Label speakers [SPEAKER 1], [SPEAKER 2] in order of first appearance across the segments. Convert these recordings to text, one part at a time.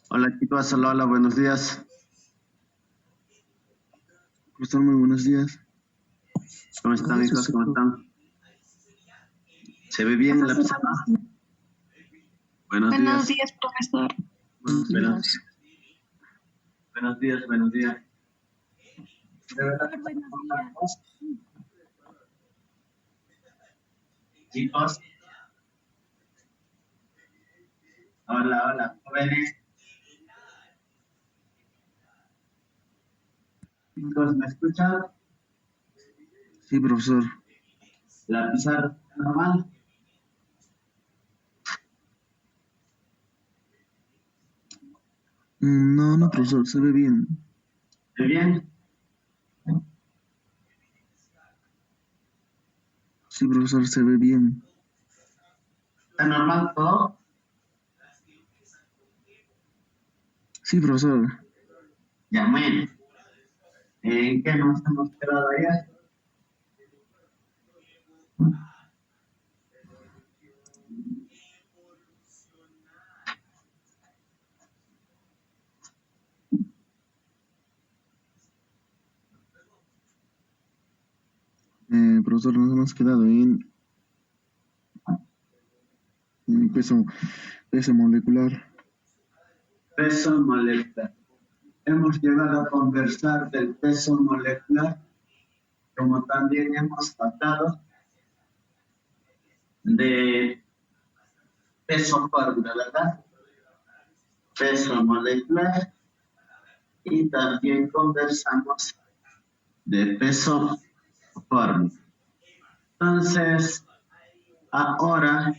[SPEAKER 1] Hola chicos, hola, hola, buenos días.
[SPEAKER 2] ¿Cómo están? Muy buenos días.
[SPEAKER 1] ¿Cómo están hijos? ¿Cómo están? ¿Se ve bien la pizarra? Buenos
[SPEAKER 3] Buenos
[SPEAKER 1] días.
[SPEAKER 3] días, profesor.
[SPEAKER 2] Buenos días.
[SPEAKER 1] Buenos días, buenos días.
[SPEAKER 3] Profesor, buenos días.
[SPEAKER 1] Chicos. Hola, hola, jóvenes. Chicos, ¿me escuchan?
[SPEAKER 2] Sí, profesor.
[SPEAKER 1] ¿La pizarra está normal?
[SPEAKER 2] No, profesor, se ve bien.
[SPEAKER 1] ¿Se ve bien?
[SPEAKER 2] Sí, profesor, se ve bien.
[SPEAKER 1] ¿Está normal todo?
[SPEAKER 2] Sí, profesor.
[SPEAKER 1] Ya, bueno. ¿En qué nos hemos quedado ayer?
[SPEAKER 2] Profesor, nos hemos quedado en peso molecular.
[SPEAKER 1] Peso molecular. Hemos llegado a conversar del peso molecular, como también hemos tratado de peso fórmula, ¿verdad? Peso molecular, y también conversamos de peso fórmula. Entonces, ahora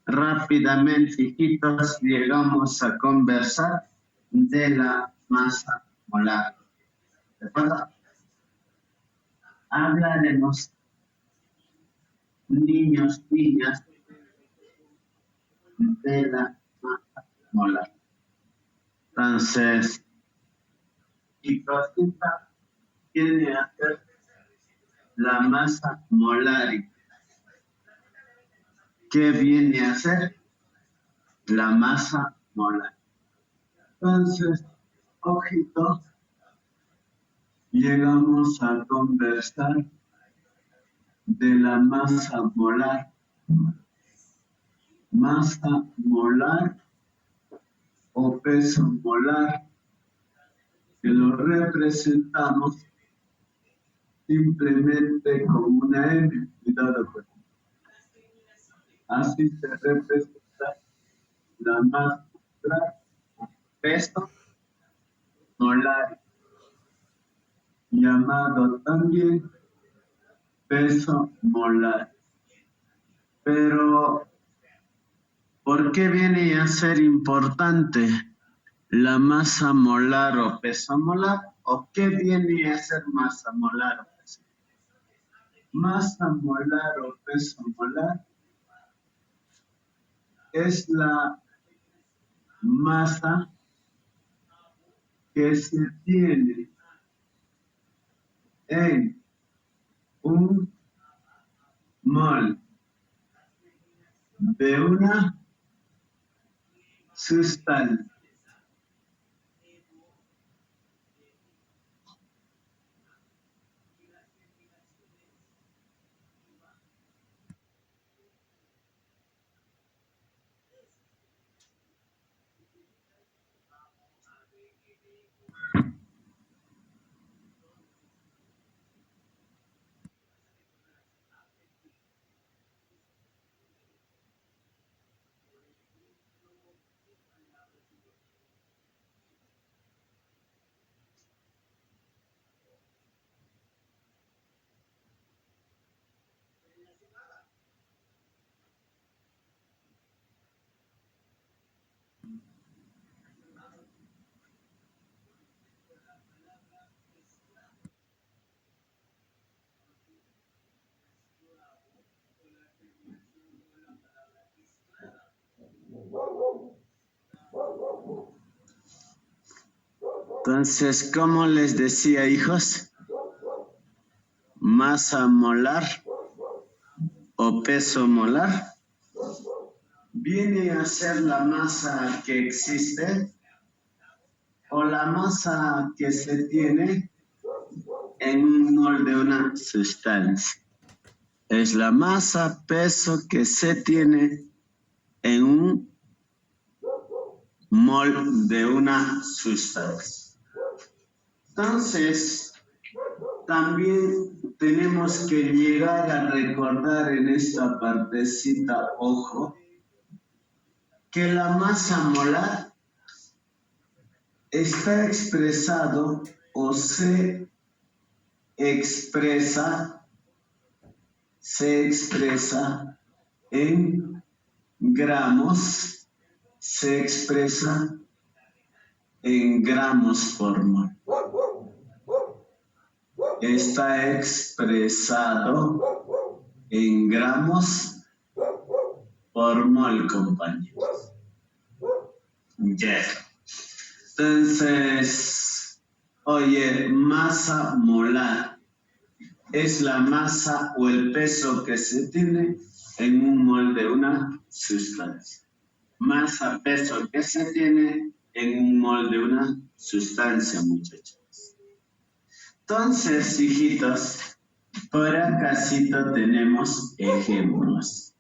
[SPEAKER 1] rápidamente, hijitos, llegamos a conversar de la masa molar. ¿De acuerdo? Hablaremos, niños, niñas, de la masa molar. Entonces, y cosita tiene a ser la masa molar. ¿Qué viene a ser la masa molar? Entonces, ojito, llegamos a conversar de la masa molar. Masa molar o peso molar, que lo representamos simplemente con una M. Cuidado con eso. Así se representa la masa molar, peso molar, llamado también peso molar. Pero, ¿por qué viene a ser importante la masa molar o peso molar? ¿O qué viene a ser masa molar o peso molar? Masa molar o peso molar es la masa que se tiene en un mol de una sustancia. Entonces, ¿cómo les decía, hijos? Masa molar o peso molar viene a ser la masa que existe o la masa que se tiene en un mol de una sustancia. Es la masa, peso que se tiene en un mol de una sustancia. Entonces, también tenemos que llegar a recordar en esta partecita, ojo, que la masa molar está expresado o se expresa en gramos, se expresa en gramos por mol. Está expresado en gramos por mol, compañeros. Yes. Entonces, oye, masa molar es la masa o el peso que se tiene en un mol de una sustancia. Masa, peso que se tiene en un mol de una sustancia, muchachos. Entonces, hijitos, por acá tenemos ejemplos.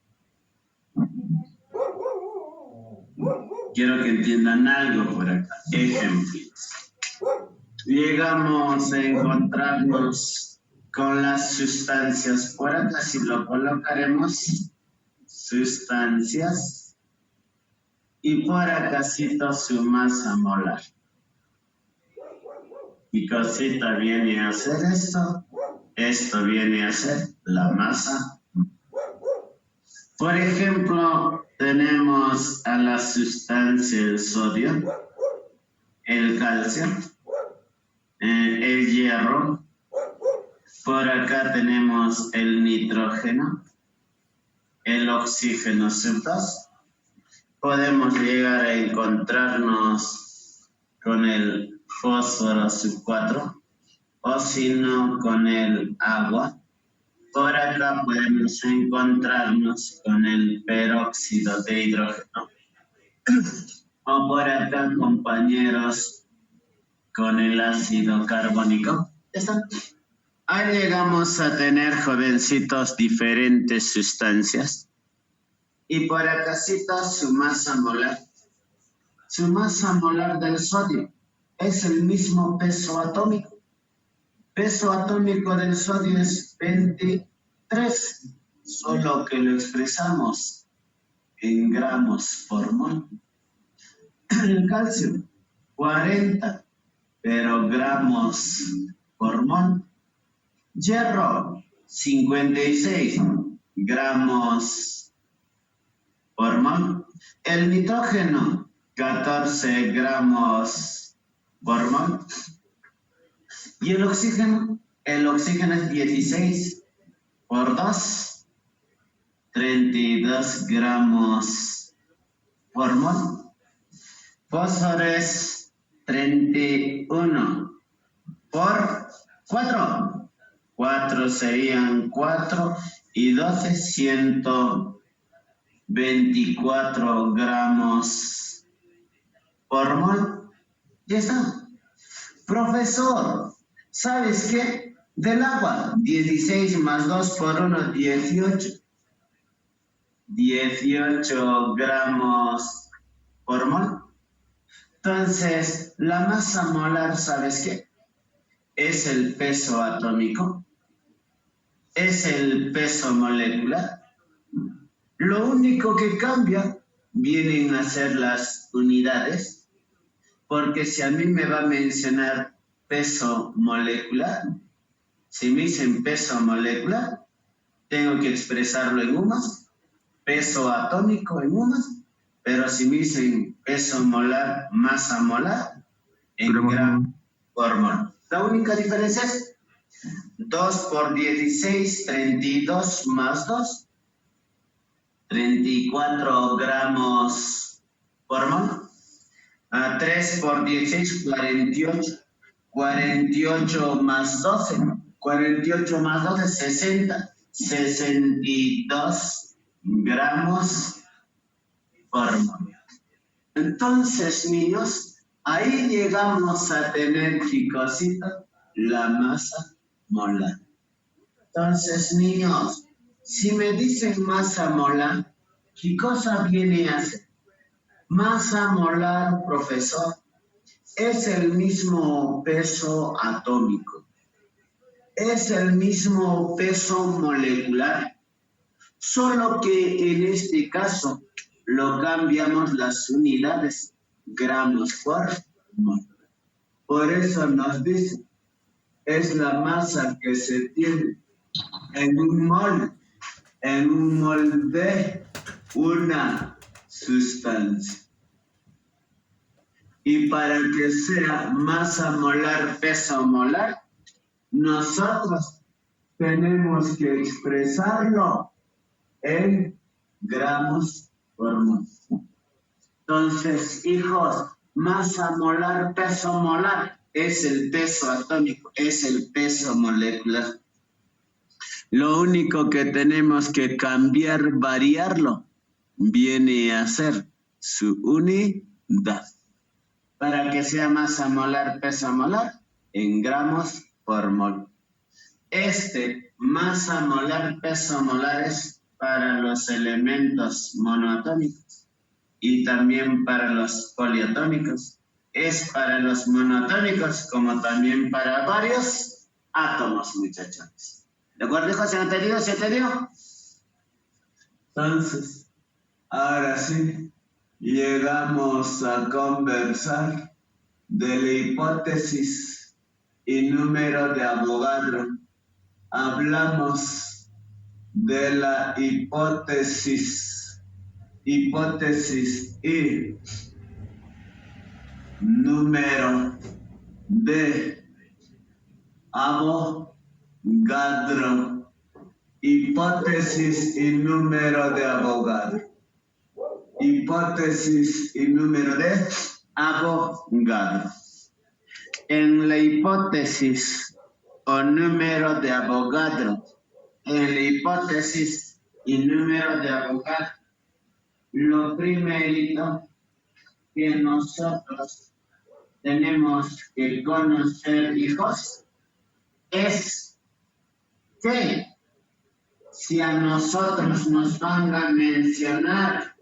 [SPEAKER 1] Quiero que entiendan algo por acá. Ejemplos. Llegamos a encontrarnos con las sustancias. Por acá si lo colocaremos, sustancias. Y por acá su masa molar. Y cosita viene a hacer esto viene a ser la masa. Por ejemplo, tenemos a la sustancia el sodio, el calcio, el hierro. Por acá tenemos el nitrógeno, el oxígeno sub-2. Podemos llegar a encontrarnos con el fósforo sub-4 o si no con el agua. Por acá podemos encontrarnos con el peróxido de hidrógeno. O por acá, compañeros, con el ácido carbónico. ¿Ya está? Ahí llegamos a tener, jovencitos, diferentes sustancias. Y por acá su masa molar. Su masa molar del sodio es el mismo peso atómico. Peso atómico del sodio es 23, solo que lo expresamos en gramos por mol. El calcio, 40, pero gramos por mol. Hierro, 56 gramos por mol. El nitrógeno, 14 gramos por mol. ¿Y el oxígeno? El oxígeno es 16 por 2, 32 gramos por mol. Fósforo es 31 por 4. 4 serían 4 y 12, 124 gramos por mol. Ya está. Profesor, ¿sabes qué? Del agua, 16 más 2 por 1, 18. 18 gramos por mol. Entonces, la masa molar, ¿sabes qué? Es el peso atómico, es el peso molecular. Lo único que cambia vienen a ser las unidades, porque si a mí me va a mencionar peso molecular, si me dicen peso molecular, tengo que expresarlo en UMAS, peso atómico en UMAS, pero si me dicen peso molar, masa molar, en gramos por mol. La única diferencia es 2 por 16, 32 más 2, 34 gramos por mol. 3 por 16, 48. 48 más 12, 48 más 12, 60, 62 gramos por mol. Entonces, niños, ahí llegamos a tener, chicosita, la masa molar. Entonces, niños, si me dicen masa molar, ¿qué cosa viene a ser? Masa molar, profesor, es el mismo peso atómico, es el mismo peso molecular, solo que en este caso lo cambiamos las unidades, gramos por mol. Por eso nos dice, es la masa que se tiene en un mol de una sustancia. Y para que sea masa molar, peso molar, nosotros tenemos que expresarlo en gramos por mol. Entonces, hijos, masa molar, peso molar, es el peso atómico, es el peso molecular. Lo único que tenemos que cambiar, variarlo, viene a ser su unidad. Para que sea masa molar, peso molar, en gramos por mol. Masa molar, peso molar es para los elementos monoatómicos y también para los poliatómicos. Es para los monoatómicos como también para varios átomos, muchachones. ¿De acuerdo, hijo? ¿Se entendido? ¿Se entendió? Entonces, ahora sí, llegamos a conversar de la hipótesis y número de Avogadro. Hablamos de la hipótesis y número de Avogadro. Hipótesis y número de Avogadro. Hipótesis y número de Avogadro. En la hipótesis o número de Avogadro, en la hipótesis y número de Avogadro, lo primerito que nosotros tenemos que conocer, hijos, es que si a nosotros nos van a mencionar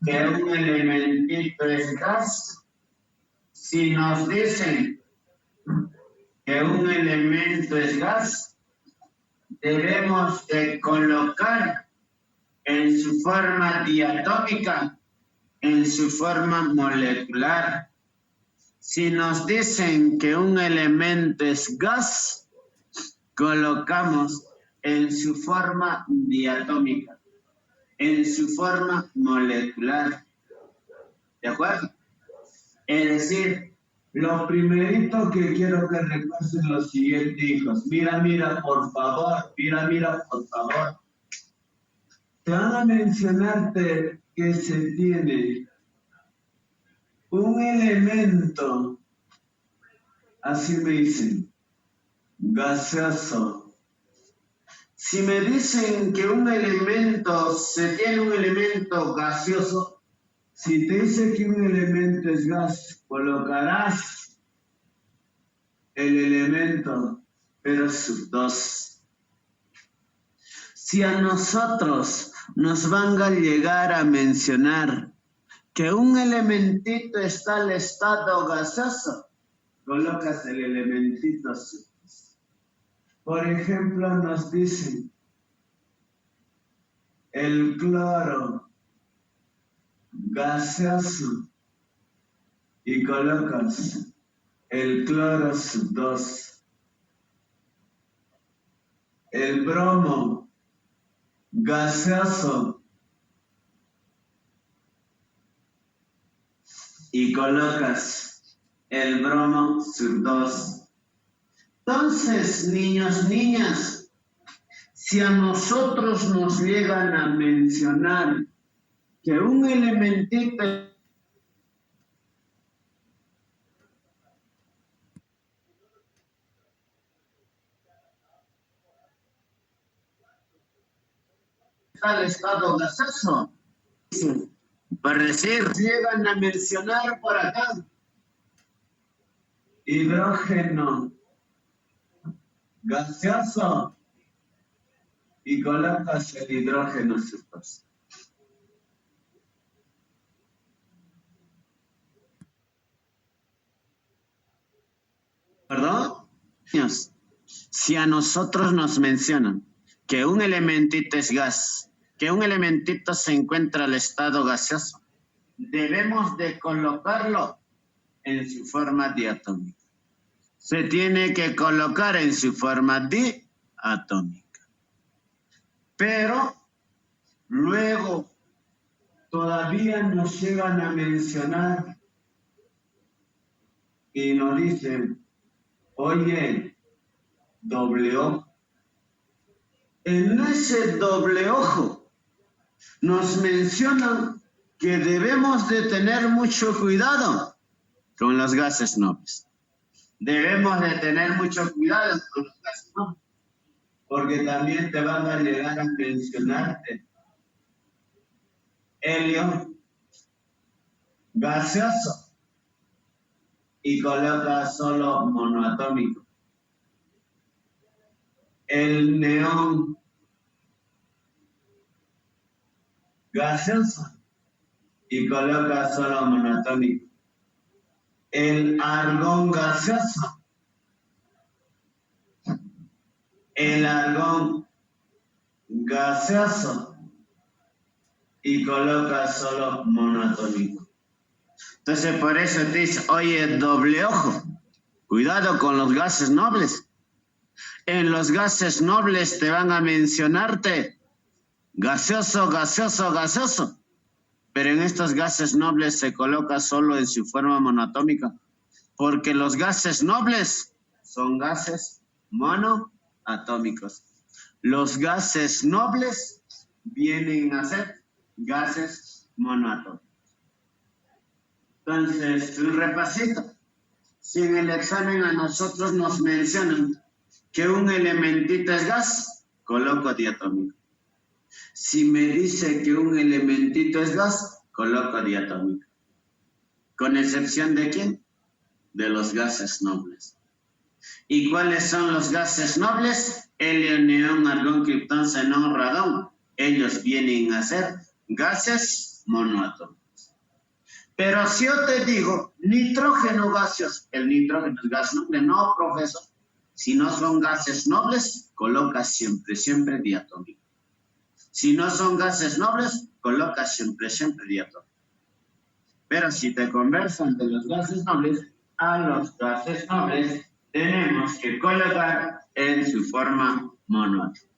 [SPEAKER 1] que un elementito es gas, si nos dicen que un elemento es gas, debemos de colocar en su forma diatómica, en su forma molecular. Si nos dicen que un elemento es gas, colocamos en su forma diatómica, en su forma molecular. ¿De acuerdo? Es decir, lo primerito que quiero que recuerden los siguientes, hijos. Mira, por favor, mira, por favor. Te van a mencionarte que se tiene un elemento, así me dicen, gaseoso. Si me dicen que se tiene un elemento gaseoso, si te dice que un elemento es gas, colocarás el elemento, pero sub 2. Si a nosotros nos van a llegar a mencionar que un elementito está al estado gaseoso, colocas el elementito sub 2. Por ejemplo, nos dicen el cloro gaseoso y colocas el cloro sub 2. El bromo gaseoso y colocas el bromo sub 2. Entonces, niños, niñas, si a nosotros nos llegan a mencionar que un elementito está al estado gaseoso, por decir, llegan a mencionar por acá hidrógeno gaseoso y colocas el hidrógeno sub 2. ¿Perdón? Si a nosotros nos mencionan que un elementito es gas, que un elementito se encuentra al estado gaseoso, debemos de colocarlo en su forma diatómica. Se tiene que colocar en su forma diatómica. Pero luego todavía nos llegan a mencionar y nos dicen, oye, doble ojo. En ese doble ojo nos mencionan que debemos de tener mucho cuidado con los gases nobles. Debemos de tener mucho cuidado con los gases nobles. porque también te van a llegar a mencionarte helio gaseoso y coloca solo monoatómico. El neón gaseoso y coloca solo monoatómico. El argón gaseoso. El argón gaseoso y coloca solo monoatómico. Entonces por eso te dice, oye, doble ojo, cuidado con los gases nobles. En los gases nobles te van a mencionarte gaseoso, gaseoso, gaseoso. Pero en estos gases nobles se coloca solo en su forma monoatómica, porque los gases nobles son gases monoatómicos. Los gases nobles vienen a ser gases monoatómicos. Entonces, un repasito. Si en el examen a nosotros nos mencionan que un elementito es gas, coloco diatómico. Si me dice que un elementito es gas, coloco diatómico. ¿Con excepción de quién? De los gases nobles. ¿Y cuáles son los gases nobles? Helio, neón, argón, criptón, xenón, radón. Ellos vienen a ser gases monoatómicos. Pero si yo te digo nitrógeno gaseoso, el nitrógeno es gas noble, no, profesor. Si no son gases nobles, coloca siempre, siempre diatómico. Si no son gases nobles, coloca siempre, siempre diatómico. Pero si te conversan de los gases nobles a los gases nobles, tenemos que colocar en su forma monoatómica.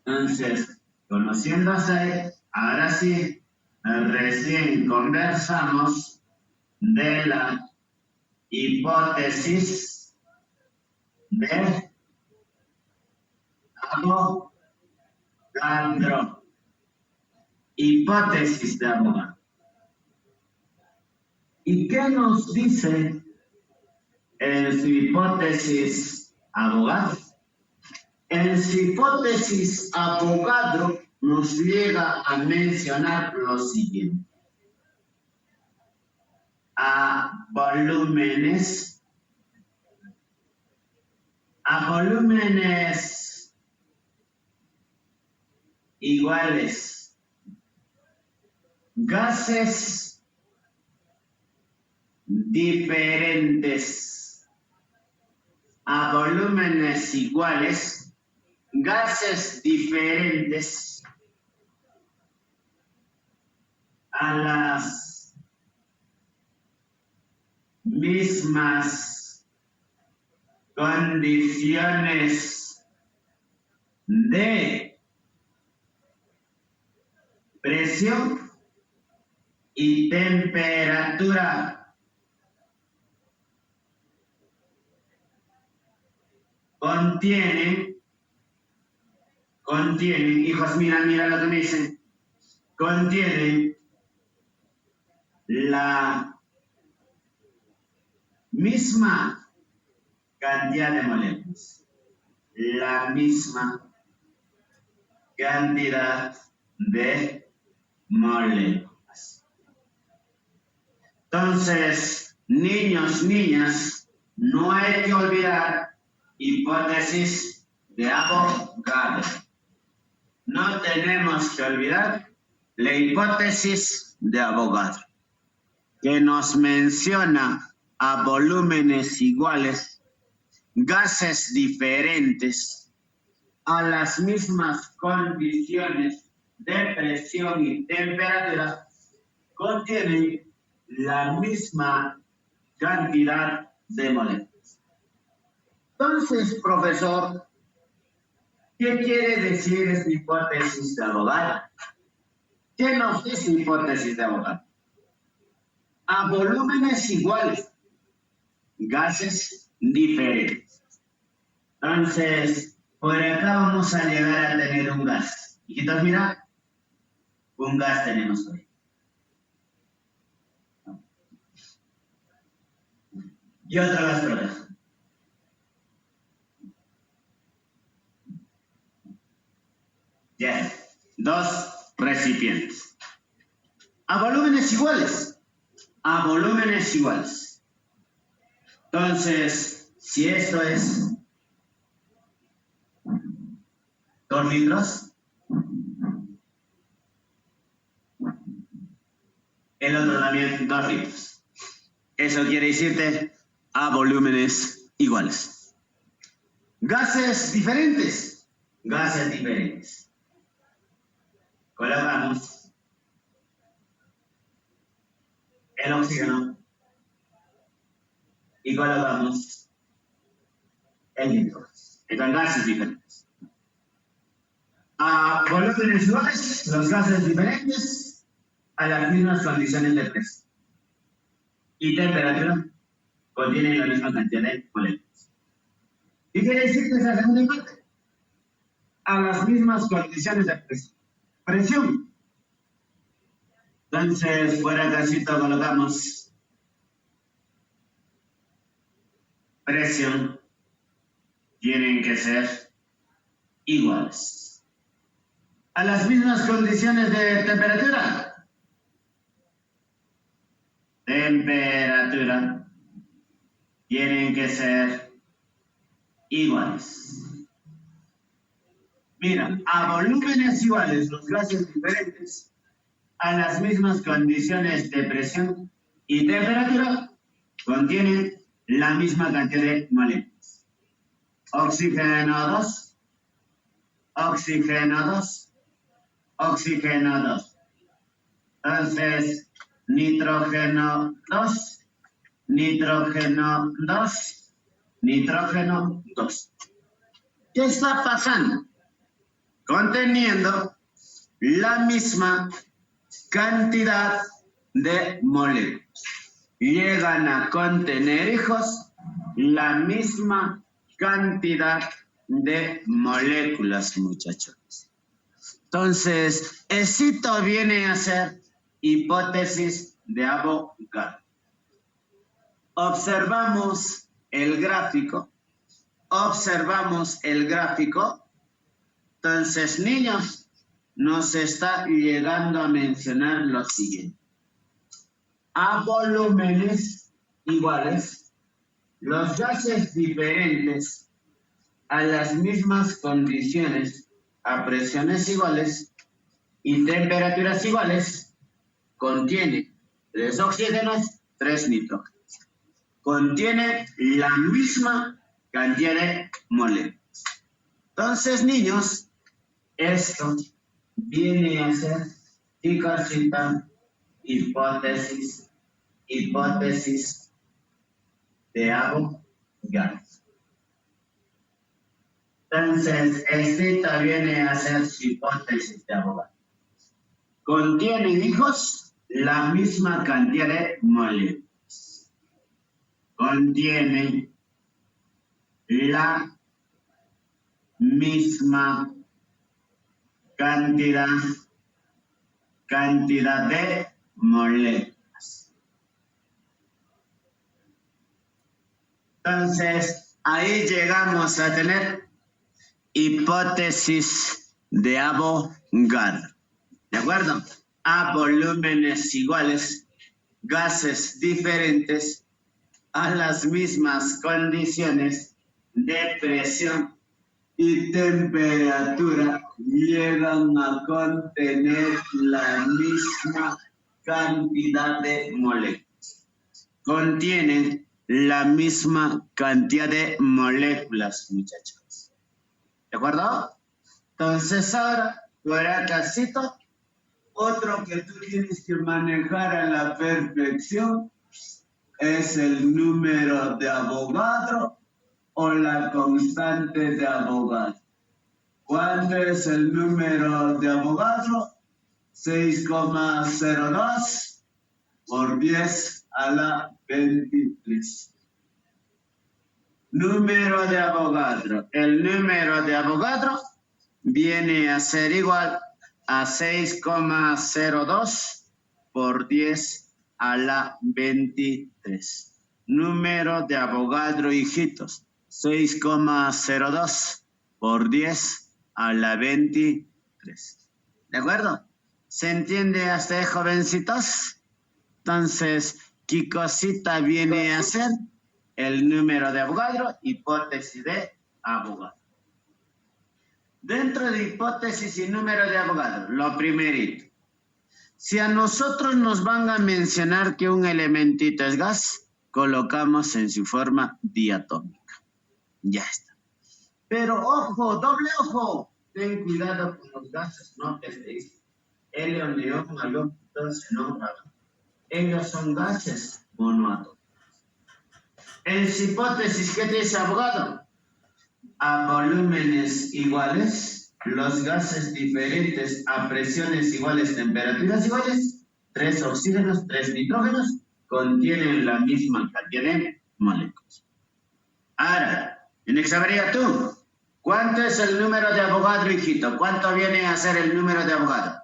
[SPEAKER 1] Entonces, conociéndose, ahora sí, recién conversamos de la hipótesis de Avogadro. Hipótesis de Avogadro. ¿Y qué nos dice en su hipótesis Avogadro? En su hipótesis Avogadro nos llega a mencionar lo siguiente. A volúmenes iguales, gases diferentes, a volúmenes iguales, gases diferentes, a las mismas condiciones de presión y temperatura contienen, hijos, mira lo que me dicen, contienen la misma cantidad de moléculas, la misma cantidad de moléculas. Entonces, niños, niñas, no hay que olvidar hipótesis de Avogadro. No tenemos que olvidar la hipótesis de Avogadro, que nos menciona a volúmenes iguales, gases diferentes, a las mismas condiciones de presión y temperatura, contienen la misma cantidad de moléculas. Entonces, profesor, ¿qué quiere decir esta hipótesis de Avogadro? ¿Qué nos dice hipótesis de Avogadro? A volúmenes iguales, gases diferentes. Entonces, por acá vamos a llegar a tener un gas. Hijitos, mira, un gas tenemos hoy. Y otro gas, profesor. dos recipientes. A volúmenes iguales. A volúmenes iguales. Entonces, si esto es 2 litros, el otro también 2 litros. Eso quiere decirte a volúmenes iguales. Gases diferentes. Gases diferentes. Colocamos el oxígeno y colocamos el nitrógeno. Estos gases diferentes. A volúmenes iguales, los gases diferentes a las mismas condiciones de presión y temperatura contienen la misma cantidad de moléculas. ¿Qué quiere decir que esa segunda parte? A las mismas condiciones de presión. Entonces, fuera casito colocamos presión. Tienen que ser iguales. A las mismas condiciones de temperatura. Temperatura. Tienen que ser iguales. Mira, a volúmenes iguales, los gases diferentes, a las mismas condiciones de presión y temperatura, contienen la misma cantidad de moléculas. Oxígeno 2, oxígeno 2, oxígeno 2. Entonces, nitrógeno 2, nitrógeno 2, nitrógeno 2. ¿Qué está pasando? Conteniendo la misma cantidad de moléculas. Llegan a contener, hijos, la misma cantidad de moléculas, muchachos. Entonces, esto viene a ser hipótesis de Avogadro. Observamos el gráfico. Entonces, niños, nos está llegando a mencionar lo siguiente. A volúmenes iguales, los gases diferentes a las mismas condiciones, a presiones iguales y temperaturas iguales, contienen 3 oxígenos, 3 nitrógenos. Contiene la misma cantidad de moléculas. Entonces, niños, esto viene a ser hipótesis de Avogadro. Entonces, esta viene a ser hipótesis de Avogadro. Contienen, hijos, la misma cantidad de moléculas. Contienen la misma cantidad de moléculas. Entonces, ahí llegamos a tener hipótesis de Avogadro. ¿De acuerdo? A volúmenes iguales, gases diferentes, a las mismas condiciones de presión y temperatura, llegan a contener la misma cantidad de moléculas. Contienen la misma cantidad de moléculas, muchachos. ¿De acuerdo? Entonces ahora, por acásito, otro que tú tienes que manejar a la perfección es el número de Avogadro o la constante de Avogadro. ¿Cuánto es el número de Avogadro? 6,02 por 10 a la 23. Número de Avogadro. El número de Avogadro viene a ser igual a 6,02 por 10 a la 23. Número de Avogadro, hijitos. 6,02 por 10 a la 23. ¿De acuerdo? ¿Se entiende hasta ahí, jovencitos? Entonces, ¿qué cosita viene a ser? El número de Avogadro, hipótesis de Avogadro. Dentro de hipótesis y número de Avogadro, lo primerito. Si a nosotros nos van a mencionar que un elementito es gas, colocamos en su forma diatómica. Ya está. Pero ojo, doble ojo. Ten cuidado con los gases, no te dice. Helio, neón, halón, xenón, radón. Ellos son gases monoatómicos. En su hipótesis, ¿qué te dice Avogadro? A volúmenes iguales, los gases diferentes a presiones iguales, temperaturas iguales, 3 oxígenos, 3 nitrógenos, contienen la misma cantidad de moléculas. Ahora, tienes que saber ya tú, ¿cuánto es el número de Avogadro, hijito? ¿Cuánto viene a ser el número de Avogadro?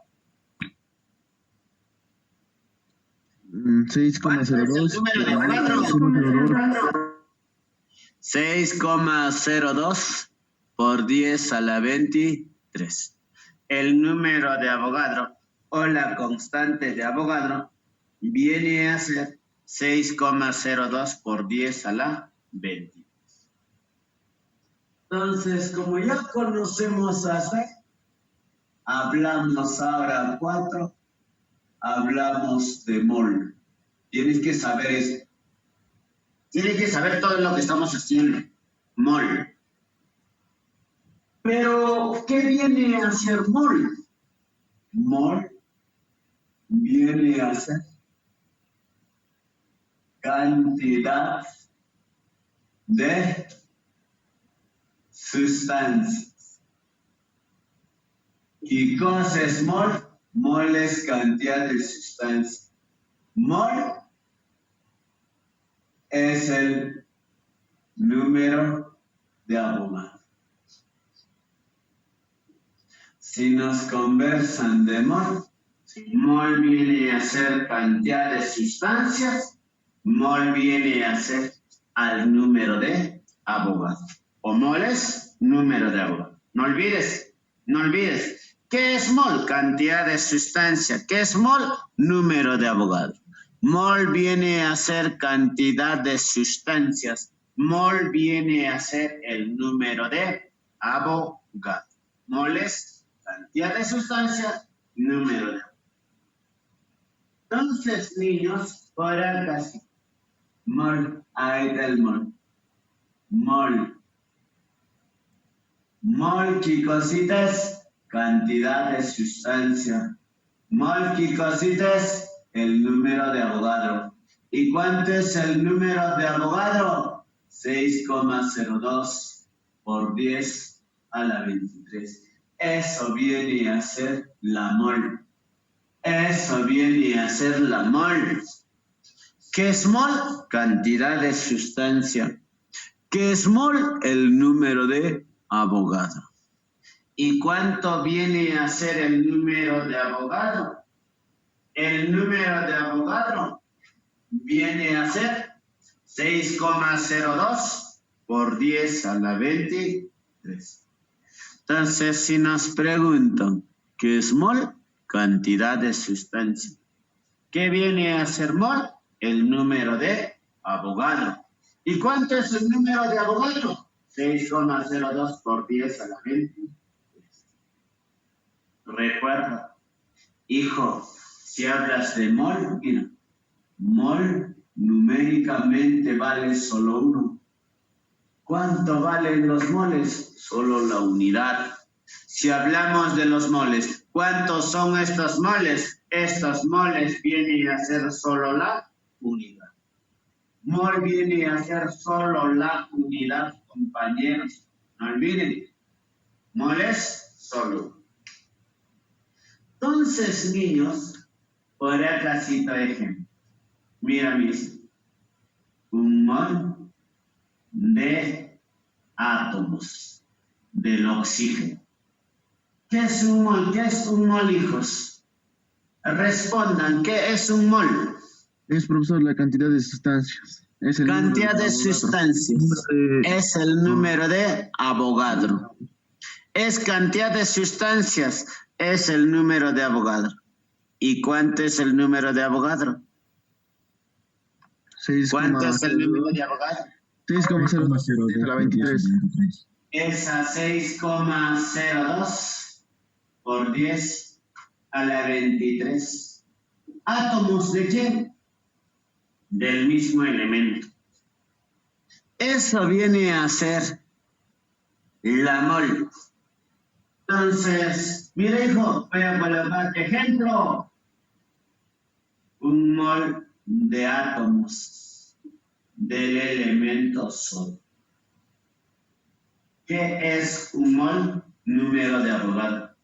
[SPEAKER 1] 6,02 por 10 a la 23. El número de Avogadro o la constante de Avogadro viene a ser 6,02 por 10 a la 23. Entonces, como ya conocemos hasta, hablamos ahora 4, hablamos de mol. Tienes que saber eso. Tienes que saber todo lo que estamos haciendo. Mol. Pero, ¿qué viene a ser mol? Mol viene a ser cantidad de sustancias. ¿Qué cosa es mol? Mol es cantidad de sustancias. Mol es el número de Avogadro. Si nos conversan de mol, mol viene a ser cantidad de sustancias, mol viene a ser al número de Avogadro. O mol es número de Avogadro. No olvides, no olvides. ¿Qué es mol? Cantidad de sustancia. ¿Qué es mol? Número de Avogadro. Mol viene a ser cantidad de sustancias. Mol viene a ser el número de Avogadro. Mol es cantidad de sustancia, número de Avogadro. Entonces, niños, por acá sí. Mol, ahí está el mol. Mol. Mol, ¿qué cositas? Cantidad de sustancia. Mol, ¿qué cositas? El número de Avogadro. ¿Y cuánto es el número de Avogadro? 6,02 por 10 a la 23. Eso viene a ser la mol. Eso viene a ser la mol. ¿Qué es mol? Cantidad de sustancia. ¿Qué es mol? El número de Avogadro. ¿Y cuánto viene a ser el número de Avogadro? El número de Avogadro viene a ser 6,02 por 10 a la 23. Entonces, si nos preguntan qué es mol, cantidad de sustancia. ¿Qué viene a ser mol? El número de Avogadro. ¿Y cuánto es el número de Avogadro? 6,02 por 10 a la 23. Recuerda, hijo, si hablas de mol, mira, mol numéricamente vale solo 1. ¿Cuánto valen los moles? Solo la unidad. Si hablamos de los moles, ¿cuántos son estos moles? Estos moles vienen a ser solo la unidad. Mol viene a ser solo la unidad, compañeros. No olviden, mol es solo 1. Entonces, niños, por acá cito ejemplo. Mira, mis, un mol de átomos del oxígeno. ¿Qué es un mol? ¿Qué es un mol, hijos? Respondan, ¿qué es un mol?
[SPEAKER 2] Es, profesor, la cantidad de sustancias. Es el
[SPEAKER 1] cantidad de sustancias. Es el número de Avogadro. Es cantidad de sustancias, es el número de Avogadro. ¿Y cuánto es el número de Avogadro?
[SPEAKER 2] 6,
[SPEAKER 1] ¿Cuánto es el número de Avogadro?
[SPEAKER 2] 6,02 a la 23.
[SPEAKER 1] Es a 6,02 por 10 a la 23. ¿Átomos de quién? Del mismo elemento. Eso viene a ser la mol. Entonces, mira hijo, voy a colocar ejemplo. Un mol de átomos del elemento sodio. ¿Qué es un mol? Número de Avogadro.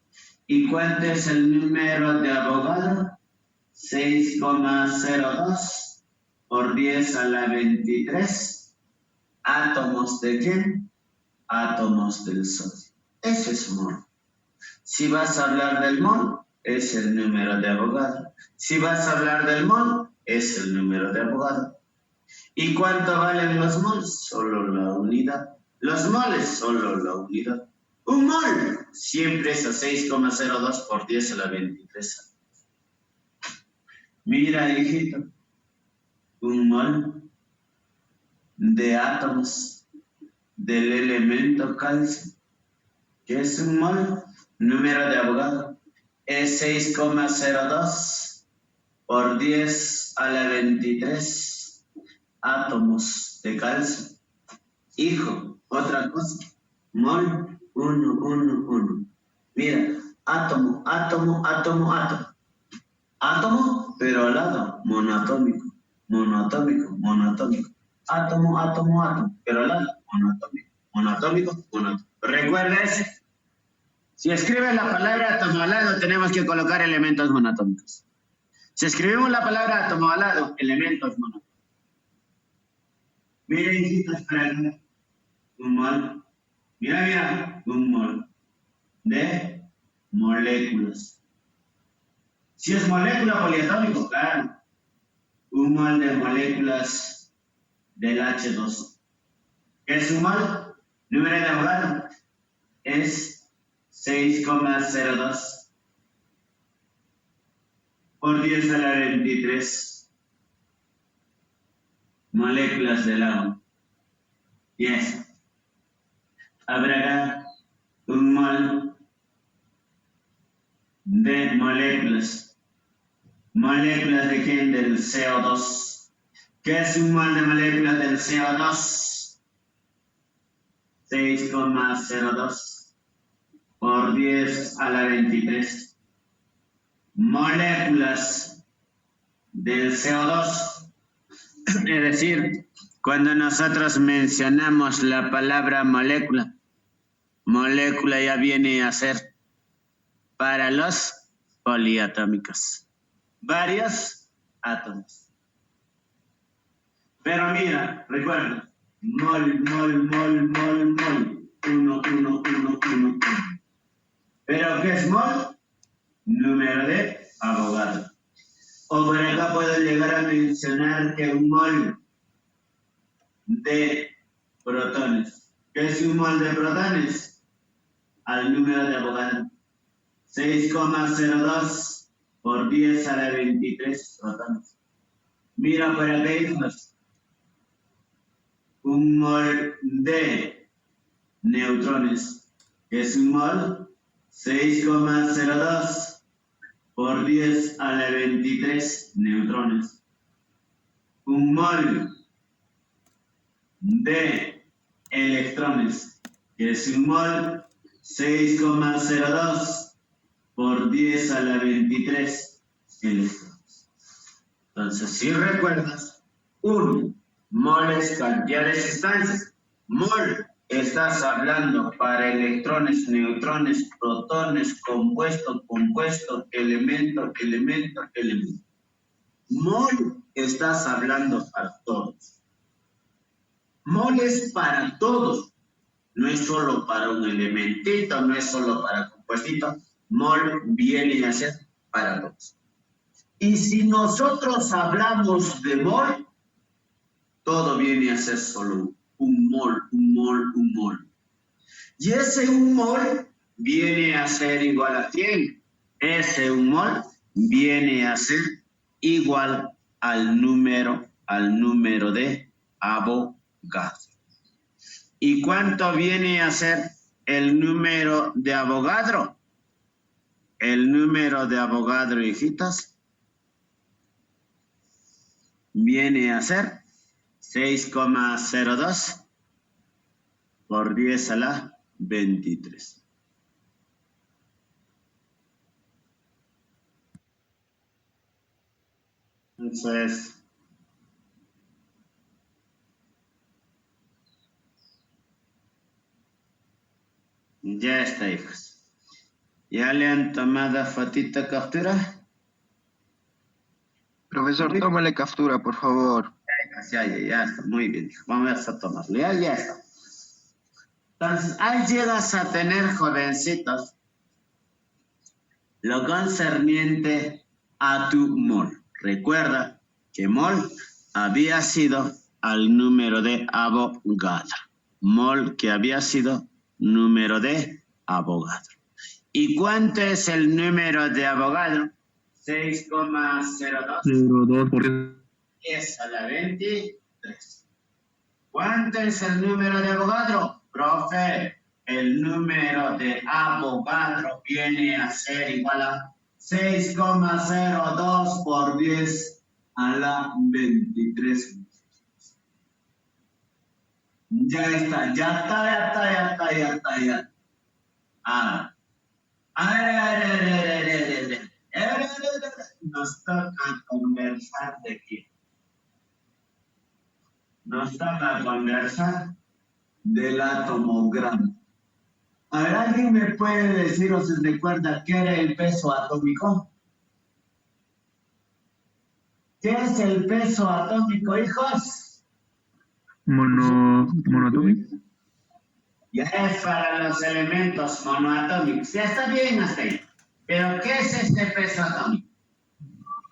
[SPEAKER 1] ¿Y cuánto es el número de Avogadro? 6,02 por 10 a la 23. ¿Átomos de quién? Átomos del sodio. Eso es mol. Si vas a hablar del mol, es el número de Avogadro. Si vas a hablar del mol, es el número de Avogadro. ¿Y cuánto valen los moles? Solo la unidad. Los moles, solo la unidad. Un mol siempre es a 6,02 por 10 a la 23. Mira, hijito, un mol de átomos del elemento calcio. ¿Qué es un mol? Número de Avogadro. Es 6,02 por 10 a la 23 átomos de calcio. Hijo, otra cosa. Mol, 1. Mira, átomo. Átomo, pero al lado, monoatómico. Átomo, pero al lado, monoatómico. Recuerda ese. Si escribes la palabra átomo al lado, tenemos que colocar elementos monoatómicos. Si escribimos la palabra átomo al lado, elementos monoatómicos. Miren, hijitos, para acá. Un mol. Mira, un mol de moléculas. Si es molécula poliatómico, claro. Un mol de moléculas del H2. ¿Qué es un mol? Número de Avogadro. Es 6,02 por 10 a la 23 moléculas del agua. Y eso. Habrá un mol de moléculas. ¿Moléculas de quién? Del CO2. ¿Qué es un mol de moléculas del CO2? 6,02 por 10 a la 23. Moléculas del CO2. Es decir, cuando nosotros mencionamos la palabra molécula, molécula ya viene a ser para los poliatómicos. Varios átomos. Pero mira, recuerda, mol. 1. ¿Pero qué es mol? Número de Avogadro. O por acá puedo llegar a mencionar que un mol de protones. ¿Qué es un mol de protones? Al número de Avogadro. 6,02 por 10 a la 23 protones. Mira por acá, hijos. Un mol de neutrones. ¿Qué es un mol? 6,02 por 10 a la 23 neutrones. Un mol de electrones, que es un mol 6,02 por 10 a la 23 electrones. Entonces, si recuerdas, un mol es cantidad de sustancias. Mol, estás hablando para electrones, neutrones, protones, compuesto, elemento. Mol, estás hablando para todos. Mol es para todos. No es solo para un elementito, no es solo para compuestito. Mol viene a ser para todos. Y si nosotros hablamos de mol, todo viene a ser solo un mol. Y ese un mol viene a ser igual a 100. Ese 1 mol viene a ser igual al número de Avogadro. ¿Y cuánto viene a ser el número de Avogadro? El número de Avogadro, hijitos, viene a ser 6,02 por 10 a la 23. Entonces, ya está, hijos. ¿Ya le han tomado fotito captura?
[SPEAKER 4] Profesor, tómale captura, por favor.
[SPEAKER 1] Ya está, muy bien, hijo. Vamos a tomarlo. Ya está. Entonces, ahí llegas a tener, jovencitos, lo concerniente a tu mol. Recuerda que mol había sido al número de Avogadro. Mol que había sido número de Avogadro. ¿Y cuánto es el número de Avogadro? 6,02.
[SPEAKER 2] 02 por
[SPEAKER 1] 10 a la 23. ¿Cuánto es el número de Avogadro? Profe, el número de Avogadro viene a ser igual a 6,02 por 10 a la 23. Ya está, ya está. Ah. Nos toca conversar de qué. Nos toca conversar del atomograma. A ver, ¿alguien me puede decir o se recuerda qué era el peso atómico? ¿Qué es el peso atómico, hijos?
[SPEAKER 2] monoatómico.
[SPEAKER 1] Ya es para los elementos monoatómicos. Ya está bien hasta ahí. Pero, ¿qué es este peso atómico?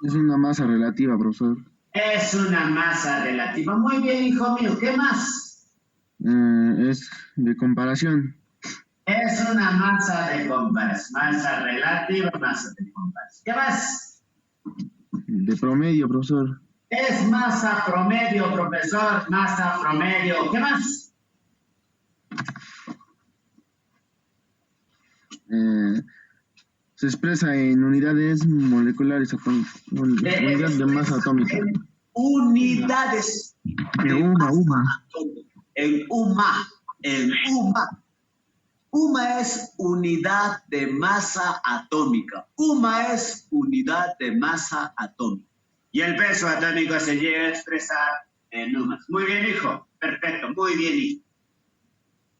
[SPEAKER 2] Es una masa relativa, profesor.
[SPEAKER 1] Es una masa relativa. Muy bien, hijo mío. ¿Qué más?
[SPEAKER 2] Es de comparación.
[SPEAKER 1] Es una masa de comparación. Masa relativa, masa de comparación. ¿Qué más?
[SPEAKER 2] De promedio, profesor.
[SPEAKER 1] Es masa promedio, profesor. Masa promedio. ¿Qué más?
[SPEAKER 2] Se expresa en unidades moleculares o con unidad de masa atómica.
[SPEAKER 1] Unidades.
[SPEAKER 2] En UMA.
[SPEAKER 1] En UMA. En UMA. UMA es unidad de masa atómica. UMA es unidad de masa atómica. Y el peso atómico se llega a expresar en UMAs. Muy bien, hijo. Perfecto. Muy bien, hijo.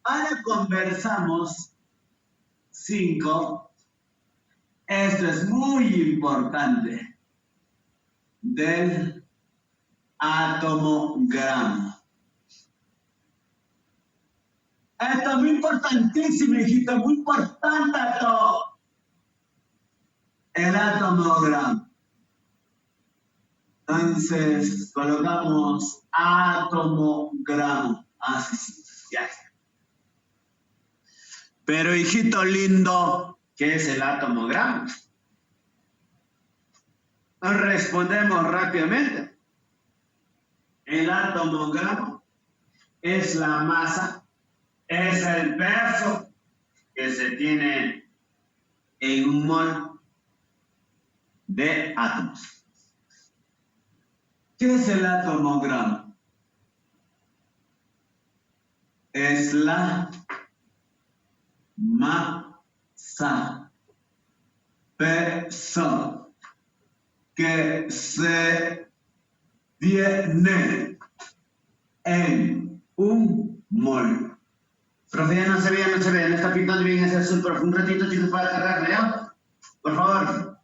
[SPEAKER 1] Ahora conversamos 5. Esto es muy importante. Del atomograma. Esto es muy importantísimo, hijito, muy importante esto. El atomograma. Entonces, colocamos atomograma. Así sí, ya está. Pero, hijito lindo, ¿qué es el atomograma? Respondemos rápidamente. El atomograma es la masa, es el peso que se tiene en un mol de átomos. ¿Qué es el atomograma? Es la masa, peso que se tiene en un mol. Profe, ya no se ve, no está pintando bien ese azul, pero un ratito chicos para cargarlo, ¿ya? Por favor.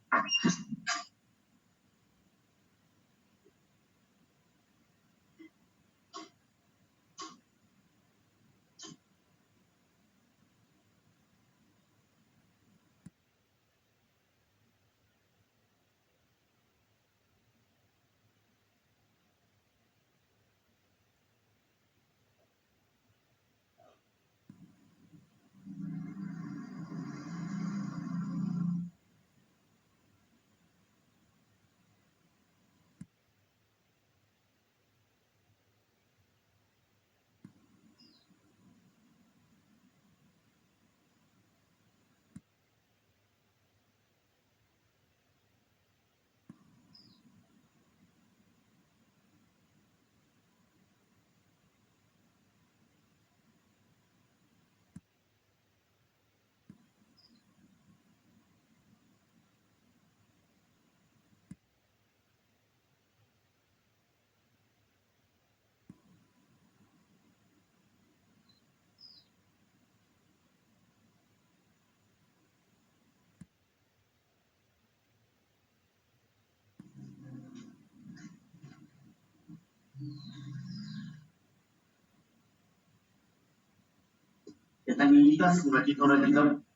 [SPEAKER 1] ¿Ya están niñitas? Un ratito.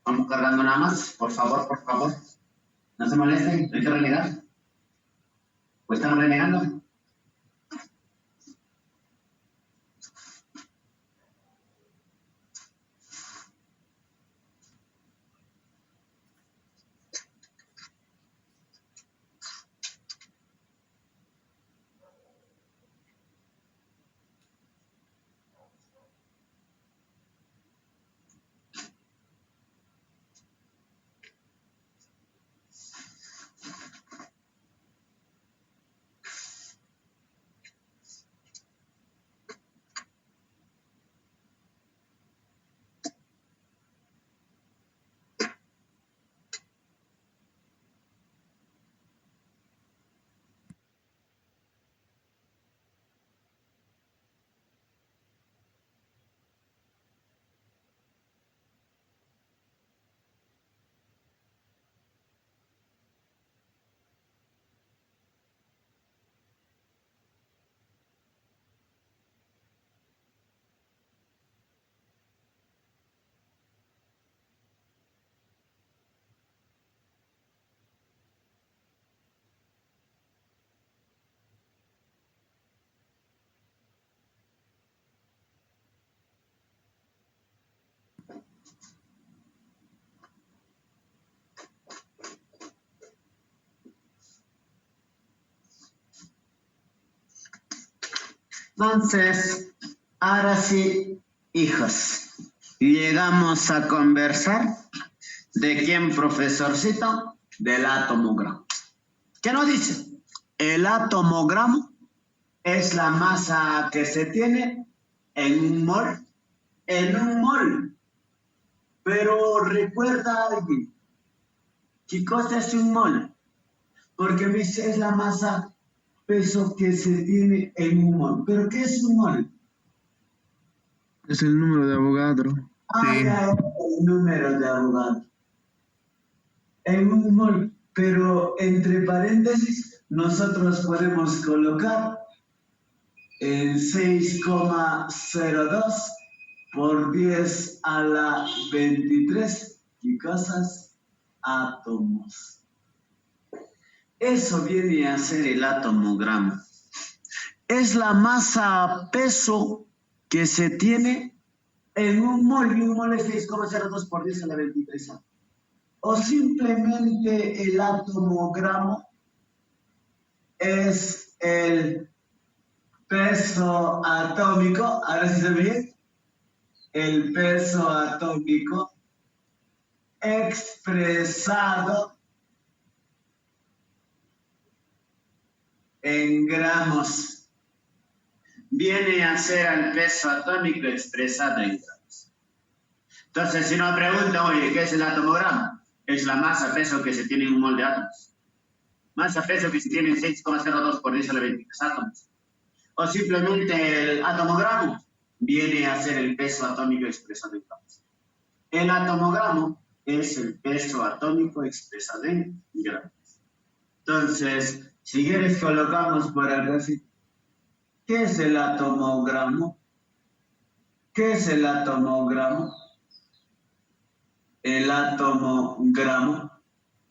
[SPEAKER 1] Vamos cargando nada más. Por favor. No se molesten, hay que renegar. ¿O estamos renegando? Entonces, ahora sí, hijos, llegamos a conversar. ¿De quién, profesorcito? Del atomogramo. ¿Qué nos dice? El atomogramo es la masa que se tiene en un mol. En un mol. Pero recuerda alguien, ¿qué cosa es un mol? Porque me dice es la masa peso que se tiene en un mol. ¿Pero qué es un mol?
[SPEAKER 2] Es el número de Avogadro.
[SPEAKER 1] Sí. Ya, el número de Avogadro. En un mol, pero entre paréntesis nosotros podemos colocar en 6,02 por 10 a la 23, ¿qué cosas? Átomos. Eso viene a ser el atomogramo. Es la masa peso que se tiene en un mol, y un mol es 6,02 por 10 a la 23. O simplemente el atomogramo es el peso atómico, ahora sí se ve, el peso atómico expresado en gramos. Viene a ser el peso atómico expresado en gramos. Entonces, si nos preguntan, oye, ¿qué es el atomogramo? Es la masa peso que se tiene en un mol de átomos. Masa peso que se tiene en 6,02 por 10 a la 23 átomos. O simplemente el atomogramo viene a ser el peso atómico expresado en gramos. El atomogramo es el peso atómico expresado en gramos. Entonces, si quieres colocamos por acá así. ¿Qué es el atomogramo? ¿Qué es el atomogramo? El atomogramo.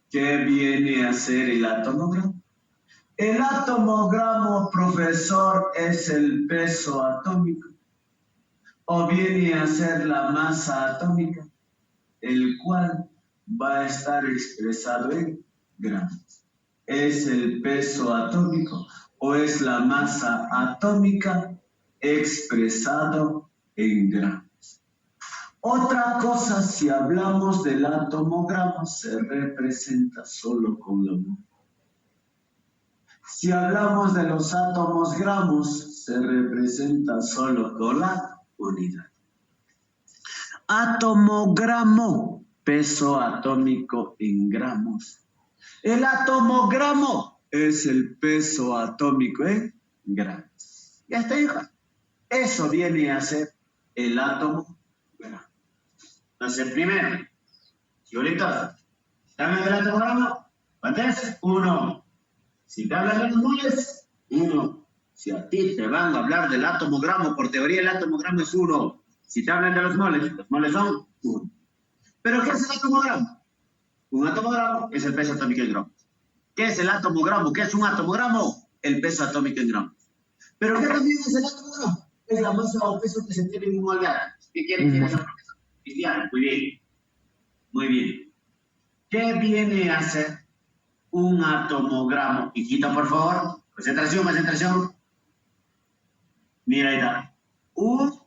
[SPEAKER 1] ¿Qué viene a ser el atomogramo? El atomogramo, profesor, es el peso atómico. O viene a ser la masa atómica, el cual va a estar expresado en gramos. Es el peso atómico o es la masa atómica expresado en gramos. Otra cosa, si hablamos del atomogramo, se representa solo con la mol. Si hablamos de los átomos gramos, se representa solo con la unidad. Atomogramo, peso atómico en gramos. El atomogramo es el peso atómico en gramos. Ya está, hija. Eso viene a ser el átomo gramo. Entonces, primero, figuritas, ¿te hablan del atomogramo? ¿Cuánto es? 1. Si te hablan de los moles, 1. Si a ti te van a hablar del atomogramo, por teoría el atomogramo es 1. Si te hablan de los moles son 1. ¿Pero qué es el atomogramo? Un atomogramo es el peso atómico en gramos. ¿Qué es el atomogramo? ¿Qué es un atomogramo? El peso atómico en gramos. ¿Pero qué también es el atomogramo? Es la masa o peso que se tiene en un mol de átomos. ¿Qué quiere decir eso, profesor? Cristiano, muy bien. Muy bien. ¿Qué viene a ser un atomogramo? Hijita, por favor. Concentración. Mira, ahí está. Un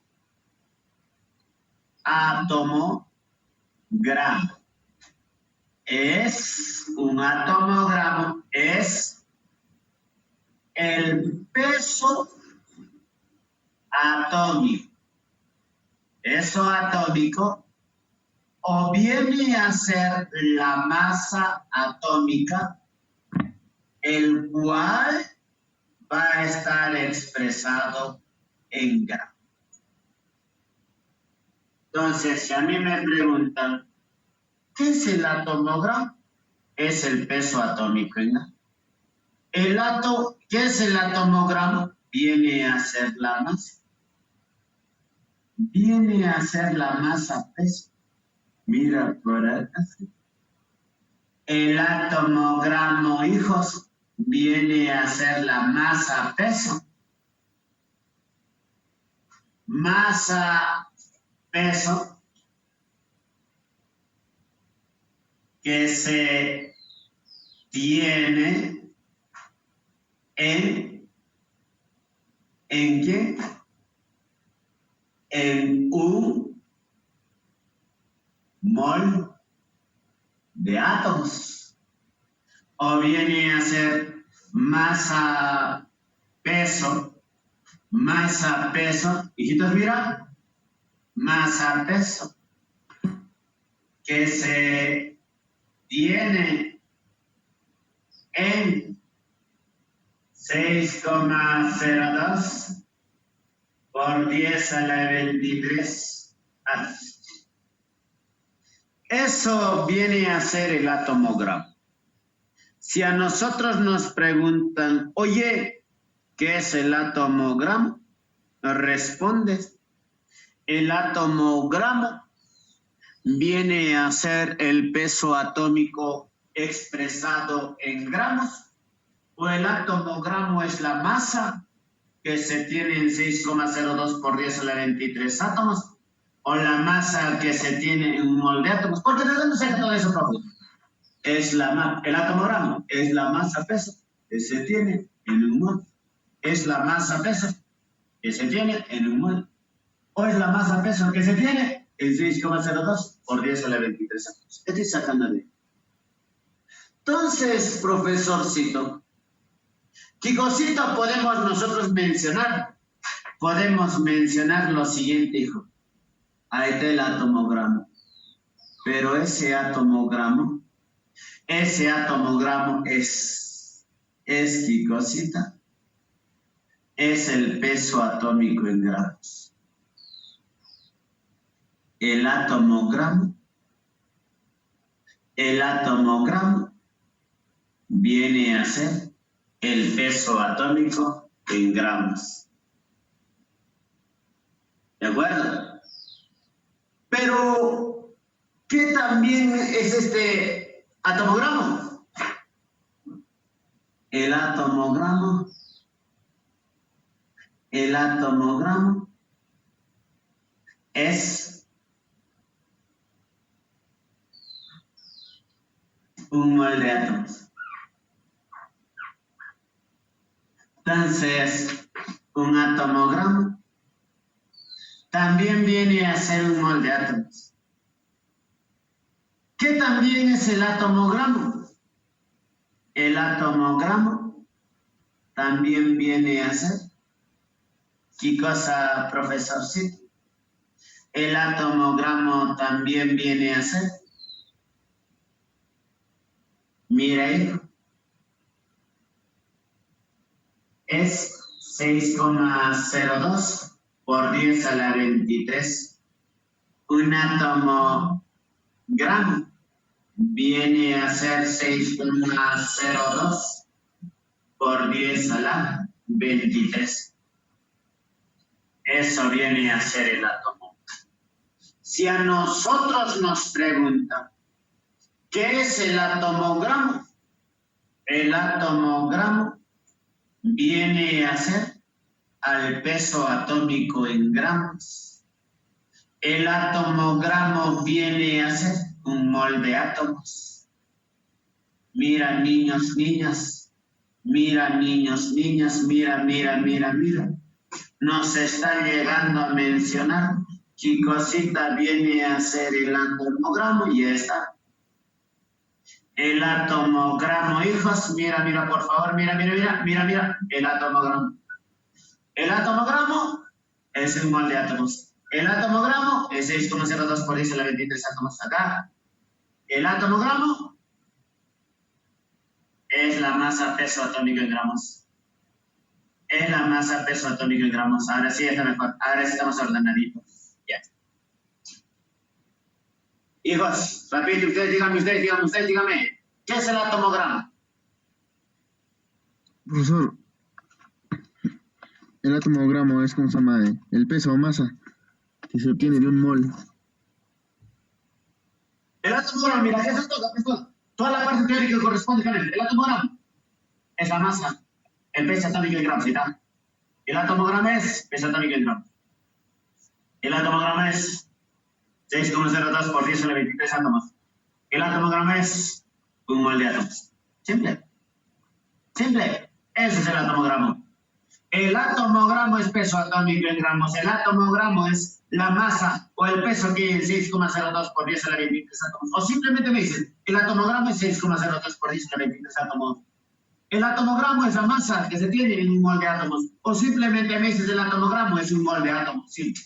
[SPEAKER 1] atomogramo. Un atomogramo es el peso atómico. Peso atómico o viene a ser la masa atómica, el cual va a estar expresado en gramos. Entonces, si a mí me preguntan, ¿qué es el atomogramo? Es el peso atómico en gramos. ¿Qué es el atomogramo? Viene a ser la masa. Viene a ser la masa peso. Mira por acá. El atomogramo, hijos, viene a ser la masa peso. Masa peso que se tiene ¿en qué? En un mol de átomos. O viene a ser masa peso, hijitos, mira, masa peso, que se tiene en 6,02 por 10 a la 23 átomos. Eso viene a ser el atomogramo. Si a nosotros nos preguntan, oye, ¿qué es el atomogramo? Nos respondes, el atomogramo viene a ser el peso atómico expresado en gramos, o el atomogramo es la masa que se tiene en 6,02 por 10 a la 23 átomos, o la masa que se tiene en un mol de átomos. Porque ¿de dónde saca todo eso, profe? El atomogramo es la masa peso que se tiene en un mol. Es la masa peso que se tiene en un mol. O es la masa peso que se tiene en 6,02 por 10 a la 23 átomos. Estoy sacando de ahí. Entonces, profesorcito, ¿qué cosita podemos nosotros mencionar? Podemos mencionar lo siguiente, hijo. Ahí está el atomogramo. Pero ese atomogramo es ¿qué cosita? Es el peso atómico en gramos. El atomogramo viene a ser el peso atómico en gramos. ¿De acuerdo? Pero, ¿qué también es este atomogramo? El atomogramo es un mol de átomos. Entonces, un atomogramo también viene a ser un mol de átomos. ¿Qué también es el atomogramo? El atomogramo también viene a ser, ¿qué cosa, profesor? Sí. El atomogramo también viene a ser, mira, hijo, es 6,02 por 10 a la 23. Un atomogramo viene a ser 6,02 por 10 a la 23. Eso viene a ser el átomo. Si a nosotros nos preguntan, ¿qué es el atomogramo? El atomogramo viene a ser al peso atómico en gramos. El atomogramo viene a ser un mol de átomos. Mira, niños, niñas. Mira, niños, niñas. Mira. Nos está llegando a mencionar qué cosita viene a ser el atomogramo y ya está. El atomogramo, hijos, mira, por favor, mira, el atomogramo. El atomogramo es un mol de átomos. El atomogramo es 6,02 por 10 a la 23 átomos acá. El atomogramo es la masa peso atómico en gramos. Es la masa peso atómico en gramos. Ahora sí está mejor. Ahora sí estamos ordenaditos. Ya. Hijos, rapidito, ustedes díganme. ¿Qué es el atomogramo?
[SPEAKER 2] Profesor, el atomogramo es, ¿cómo se llama? El peso o masa que se obtiene de un mol.
[SPEAKER 1] El atomogramo, mira, ¿qué es esto? Toda la parte teórica que corresponde con él. El atomogramo es la masa, el peso atómico en gramos, ¿sí? El atomogramo es peso atómico en gramos. El atomogramo es 6,02 por 10 a la 23 átomos. El atomogramo es un mol de átomos. Simple. Ese es el atomogramo. El atomogramo es peso atómico en gramos. El atomogramo es la masa o el peso que es 6,02 por 10 a la 23 átomos. O simplemente me dicen, el atomogramo es 6,02 por 10 a la 23 átomos. El atomogramo es la masa que se tiene en un mol de átomos. O simplemente me dices, el atomogramo es un mol de átomos. Simple.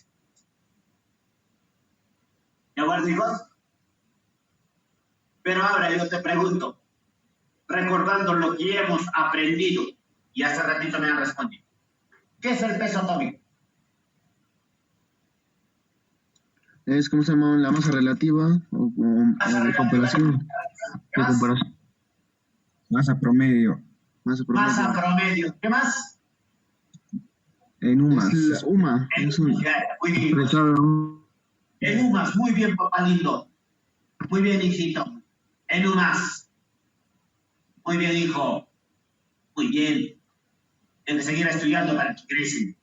[SPEAKER 1] ¿De acuerdo, hijos? Pero ahora yo te pregunto, recordando lo que hemos aprendido, y hace ratito me han respondido, ¿qué es el peso atómico?
[SPEAKER 2] Es, ¿cómo se llama? La masa relativa o de comparación. De comparación.
[SPEAKER 4] Masa promedio.
[SPEAKER 2] Masa promedio.
[SPEAKER 1] ¿Qué más?
[SPEAKER 4] En UMAS.
[SPEAKER 2] Es la UMA. Es un
[SPEAKER 1] Muy bien.
[SPEAKER 2] expresado.
[SPEAKER 1] En UMAS, muy bien, papá lindo. Muy bien, hijito. En UMAS. Muy bien, hijo. Muy bien. Tienes que seguir estudiando para que crezcan.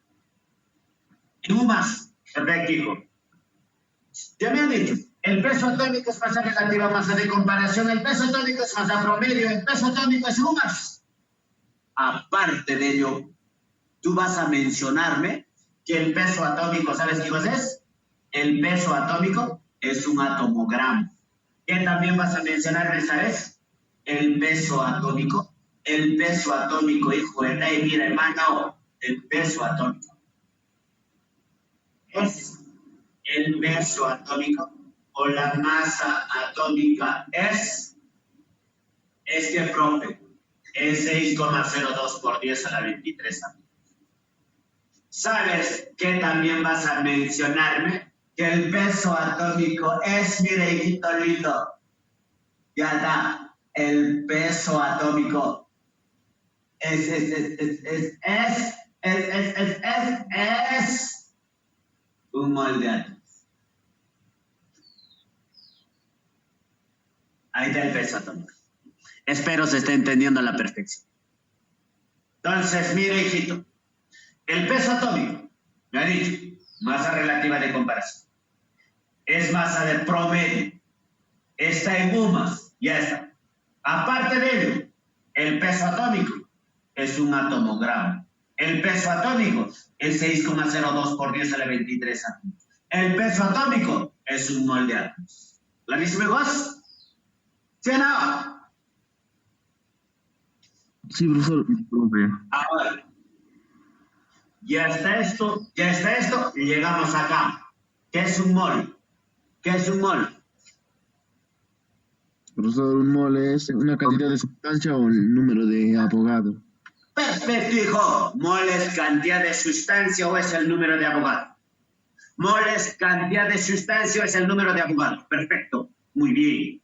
[SPEAKER 1] En UMAS. Perfecto, hijo. Ya me han dicho, el peso atómico es masa relativa, masa de comparación, el peso atómico es masa promedio, el peso atómico es UMAS. Aparte de ello, tú vas a mencionarme que el peso atómico, ¿sabes qué cosa es? El peso atómico es un atomogramo. ¿Qué también vas a mencionarme, sabes? El peso atómico. El peso atómico, hijo de rey, mira, hermano, el peso atómico es el peso atómico o la masa atómica es que, profe, es 6,02 por 10 a la 23 átomos. ¿Sabes qué también vas a mencionarme? Que el peso atómico es, mire, hijito lindo, ya está, el peso atómico es un mol de átomos. Ahí está el peso atómico. Espero se esté entendiendo a la perfección. Entonces, mire, hijito, el peso atómico, me ha dicho, masa relativa de comparación. Es masa de promedio. Está en UMAS, ya está. Aparte de ello, el peso atómico es un atomogramo. El peso atómico es 6,02 por 10 a la 23 átomos. El peso atómico es un mol de átomos. ¿Clarísimo, hijos? ¿Sí o no?
[SPEAKER 2] Sí, profesor.
[SPEAKER 1] Ahora, ya está esto, y llegamos acá. ¿Qué es un mol? ¿Qué es un mol?
[SPEAKER 2] Profesor, un mol es una cantidad de sustancia o el número de Avogadro.
[SPEAKER 1] Perfecto, hijo. ¿Mol es cantidad de sustancia o es el número de Avogadro? Mol es cantidad de sustancia o es el número de Avogadro. Perfecto. Muy bien.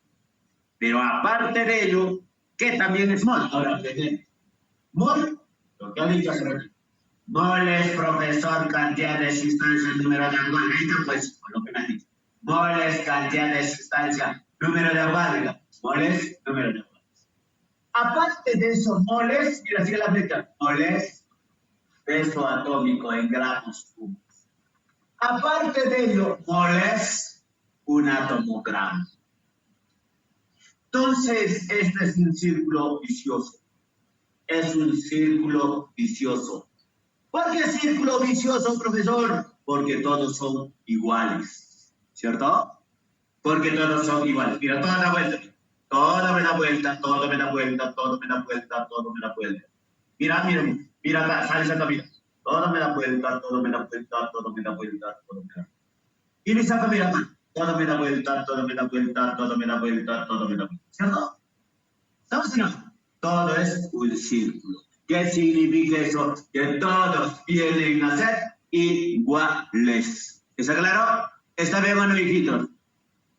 [SPEAKER 1] Pero aparte de ello, ¿qué también es mol? Ahora, mol Lo que ha dicho hace rato. Moles, profesor, cantidad de sustancia, número de alcohol. Ahí está pues, con lo que me has dicho. Moles, cantidad de sustancia, número de alcohol. Moles, número de alcohol. Aparte de esos moles, mira, sigue la flecha. Moles, peso atómico en gramos cúbicos. Aparte de ello, moles, un átomo gramo. Entonces, este es un círculo vicioso. Es un círculo vicioso. ¿Por qué círculo vicioso, profesor? Porque todos son iguales. ¿Cierto? Porque todos son iguales. Mira, toda la vuelta. Todo me da vuelta, todo me da vuelta, todo me da vuelta, todo me da vuelta. Mira, mira, mira acá, sale esa mira. Todo me da vuelta, todo me da vuelta, todo me da vuelta, todo me da vuelta. Y le saca, mira acá. Todo me da vuelta, todo me da vuelta, todo me da vuelta, todo me da vuelta. ¿Cierto? ¿Estamos o no? Todo es un círculo. ¿Qué significa eso? Que todos vienen a ser iguales. ¿Está claro? ¿Está bien o no, hijitos?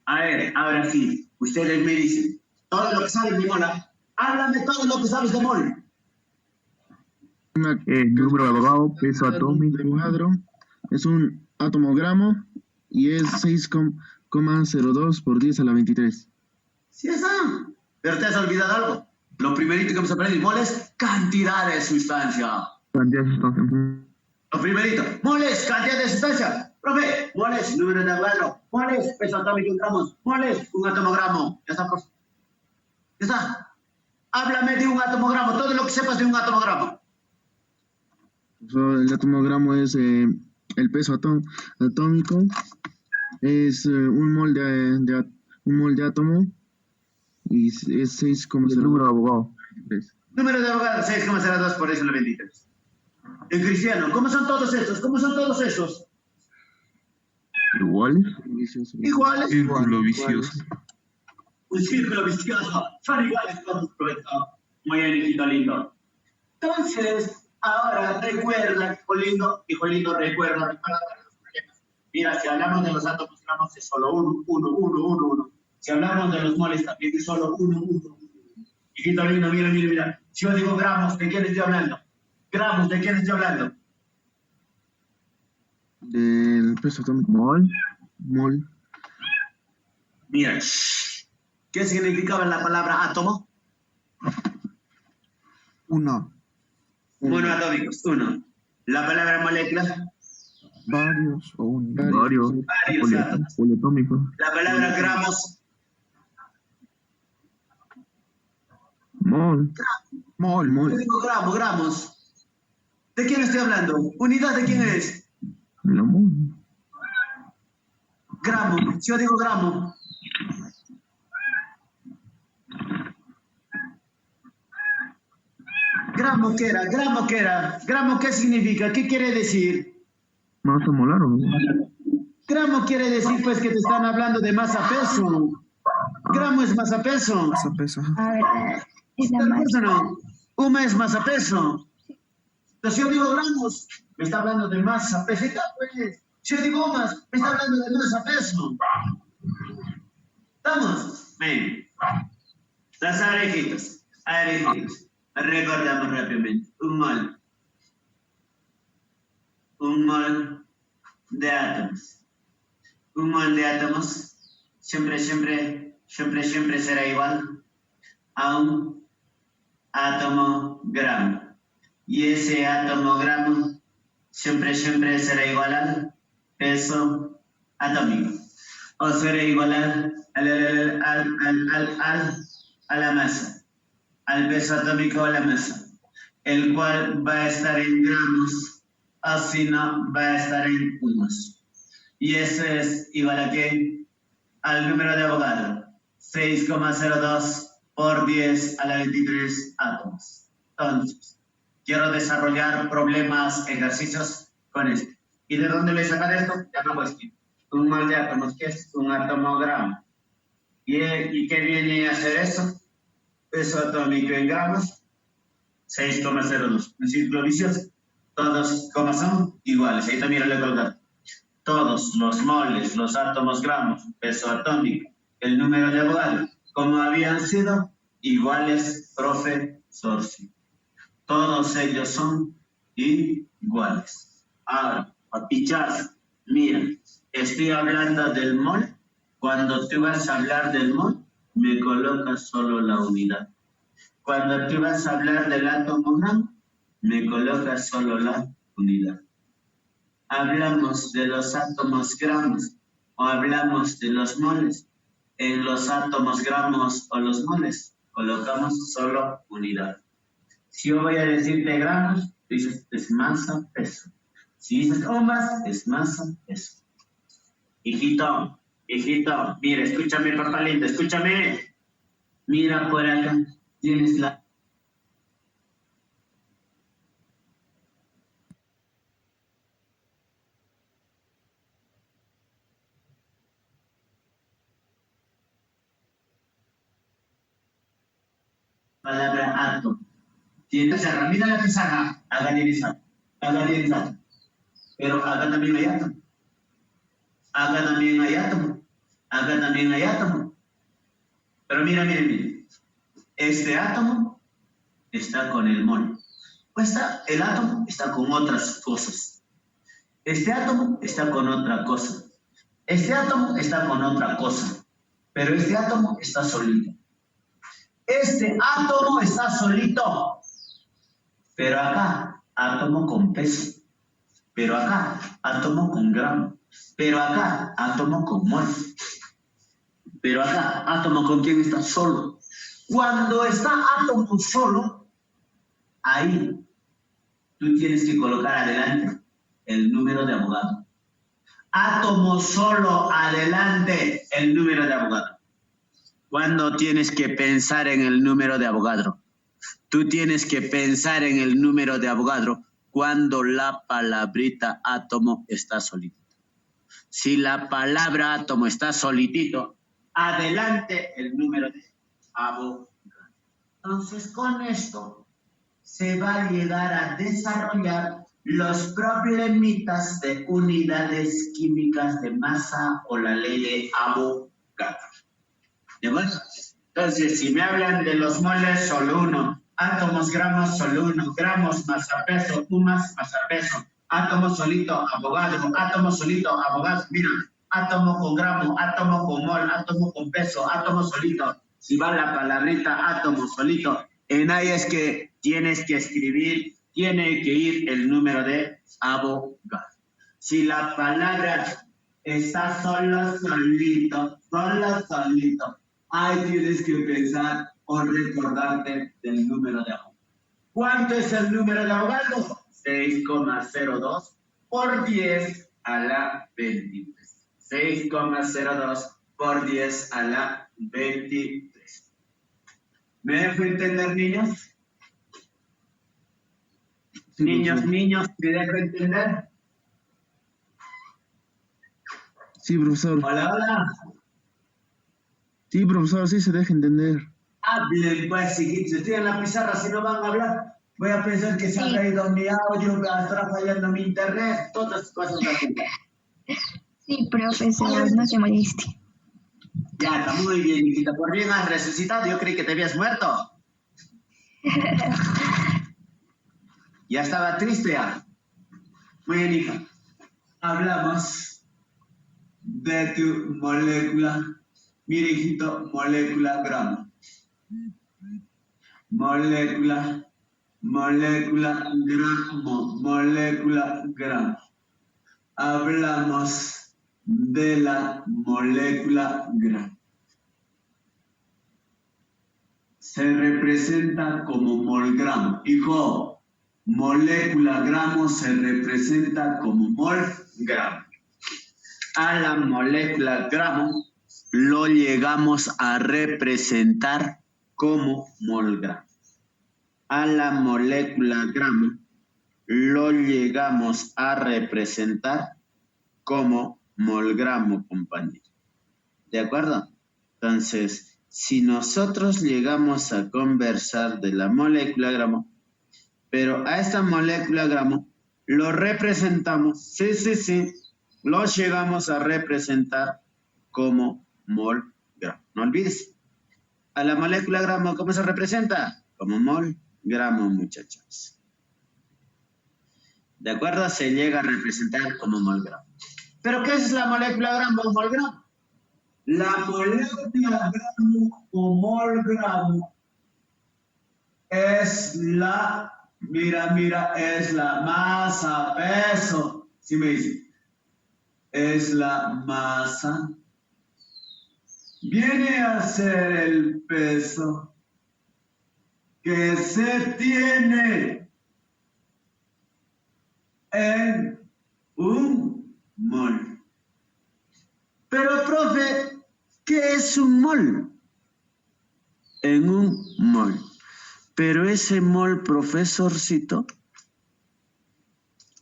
[SPEAKER 1] A ver, ahora sí. Ustedes me dicen, todo lo que sabes de mola, háblame todo lo que sabes de mol.
[SPEAKER 2] Número de abogado, peso atómico. Es un átomo gramo y es 6,02 por 10 a la 23.
[SPEAKER 1] Sí está. Pero te has olvidado algo. Lo primerito que vamos a aprender, mol es cantidad de sustancia.
[SPEAKER 2] Cantidad de sustancia.
[SPEAKER 1] Lo primerito, mol es cantidad de sustancia. Profe, mol es número de gramo, mol es peso atómico en gramos, mol es un atomogramo. Ya está, profe. Ya está. Háblame de un atomogramo, todo lo que sepas de un atomogramo.
[SPEAKER 2] El atomogramo es el peso atómico, es un mol de átomo y es 6,02. Número de abogado.
[SPEAKER 1] Número de abogado, 6,02 por eso lo 23. En cristiano, ¿cómo son todos estos? ¿Cómo son todos esos?
[SPEAKER 2] ¿Iguales?
[SPEAKER 1] Iguales.
[SPEAKER 4] Círculo vicioso.
[SPEAKER 1] Un círculo vicioso. Son iguales todos, profesor. Muy bien, hijito lindo. Entonces, ahora recuerda, hijo lindo, recuerda los problemas. Mira, si hablamos de los átomos gramos es solo uno. Si hablamos de los moles también es solo uno. Hijito lindo, mira. Si yo digo gramos, ¿de quién estoy hablando? Gramos, ¿de quién estoy hablando?
[SPEAKER 2] Del peso atómico. Mol.
[SPEAKER 1] Mira, ¿qué significaba la palabra átomo?
[SPEAKER 4] Uno.
[SPEAKER 1] Monoatómicos, uno. La palabra molécula.
[SPEAKER 4] Varios o uno.
[SPEAKER 2] Varios
[SPEAKER 1] átomos.
[SPEAKER 2] poliatómicos.
[SPEAKER 1] La palabra gramos.
[SPEAKER 2] Mol.
[SPEAKER 1] Yo digo gramos. ¿De quién estoy hablando? ¿Unidad de quién es?
[SPEAKER 2] La mol.
[SPEAKER 1] Gramo. Si yo digo gramo. ¿Gramo qué era? ¿Gramo qué significa? ¿Qué quiere decir?
[SPEAKER 2] ¿Masa molar o no?
[SPEAKER 1] Gramo quiere decir pues que te están hablando de masa-peso. Gramo es masa-peso.
[SPEAKER 4] Masa-peso.
[SPEAKER 3] A ver, es la
[SPEAKER 1] ¿Tal
[SPEAKER 3] más.
[SPEAKER 1] cosa no? Uma es masa-peso. Entonces yo digo gramos, me está hablando de masa-peso. Pues, si yo digo omas, me está hablando de masa-peso. ¿Estamos? Bien. Las arejitas. Recordamos rápidamente. Un mol de átomos. Un mol de átomos siempre será igual a un átomo gramo. Y ese átomo gramo siempre será igual al peso atómico. O será igual a la masa, al peso atómico a la masa, el cual va a estar en gramos, así no va a estar en unos. Y eso es igual a ¿qué? Al número de Avogadro, 6,02 por 10 a la 23 átomos. Entonces, quiero desarrollar problemas, ejercicios con esto. ¿Y de dónde le sacar esto? Ya no puedo escribir. Un mol de átomos, ¿qué es? Un atomogramo. ¿Y qué viene a hacer eso? Peso atómico en gramos, 6,02. Un círculo vicioso. Todos, ¿cómo son? Iguales. Ahí también lo he colgado. Todos los moles, los átomos gramos, peso atómico, el número de Avogadro, como habían sido iguales, profesor. Todos ellos son iguales. Ahora, papichas, mira, estoy hablando del mol. Cuando tú vas a hablar del mol, me colocas solo la unidad. Cuando tú vas a hablar del átomo gramo, me colocas solo la unidad. Hablamos de los átomos gramos o hablamos de los moles. En los átomos gramos o los moles colocamos solo unidad. Si yo voy a decirte gramos, dices es masa, peso. Si dices ohmas, es masa, peso. Hijito, mira, escúchame, papá lindo, escúchame. Mira por acá, tienes la... palabra átomo. Tienes la mira la pizarra, haga bien esa. Pero haga también hay átomo. Haga también hay átomo. Pero mira. Este átomo está con el mol. Pues el átomo está con otras cosas. Este átomo está con otra cosa. Este átomo está con otra cosa. Pero este átomo está solito. Este átomo está solito. Pero acá, átomo con peso. Pero acá, átomo con gramo. Pero acá, átomo con mol. Pero acá, átomo con quién está solo. Cuando está átomo solo, ahí tú tienes que colocar adelante el número de Avogadro. Átomo solo, adelante el número de Avogadro. ¿Cuándo tienes que pensar en el número de Avogadro? Tú tienes que pensar en el número de Avogadro cuando la palabrita átomo está solito. Si la palabra átomo está solitito, adelante el número de Avogadro. Entonces, con esto se va a llegar a desarrollar los problemitas de unidades químicas de masa o la ley de Avogadro. ¿De acuerdo? Entonces, si me hablan de los moles, solo uno. Átomos, gramos, solo uno. Gramos, masa, peso, umas, masa, peso. Átomo solito, Avogadro. Átomo solito, Avogadro. Mira, átomo con gramo, átomo con mol, átomo con peso, átomo solito. Si va la palabrita átomo solito, en ahí es que tienes que escribir, tiene que ir el número de Avogadro. Si la palabra está solito, ahí tienes que pensar o recordarte del número de Avogadro. ¿Cuánto es el número de Avogadro? 6,02 por 10 a la 23. 6,02 por 10 a la 23. ¿Me dejo entender, niños?
[SPEAKER 2] Sí,
[SPEAKER 1] Niños,
[SPEAKER 2] profesor.
[SPEAKER 1] ¿me dejo entender?
[SPEAKER 2] Sí, profesor.
[SPEAKER 1] Hola.
[SPEAKER 2] Sí, profesor, sí se deja entender.
[SPEAKER 1] Hablen, pues, si estoy en la pizarra, si no van a hablar, voy a pensar que se ha caído mi audio, que está fallando mi internet, todas las cosas así.
[SPEAKER 3] Sí, profesor, no se moleste.
[SPEAKER 1] Ya, está muy bien, hijita. Por bien has resucitado, yo creí que te habías muerto. Ya estaba triste ya. Muy bien, hija. Hablamos de tu molécula. Mira, hijito, molécula gramo. Molécula gramo. Hablamos de la molécula gramo. Se representa como mol gramo. Hijo, molécula gramo se representa como mol gramo. A la molécula gramo lo llegamos a representar como mol gramo. A la molécula gramo lo llegamos a representar como mol gramo, compañero. ¿De acuerdo? Entonces, si nosotros llegamos a conversar de la molécula gramo, pero a esta molécula gramo lo representamos, sí, lo llegamos a representar como mol gramo. No olvides, a la molécula gramo, ¿cómo se representa? Como mol gramo, muchachos. ¿De acuerdo? Se llega a representar como mol gramo. ¿Pero qué es la molécula gramo o mol gramo? La molécula gramo o mol gramo es la, mira, es la masa peso. ¿Sí me dice? Es la masa. Viene a ser el peso que se tiene en un mol. Pero, profe, ¿qué es un mol? En un mol. Pero ese mol, profesorcito,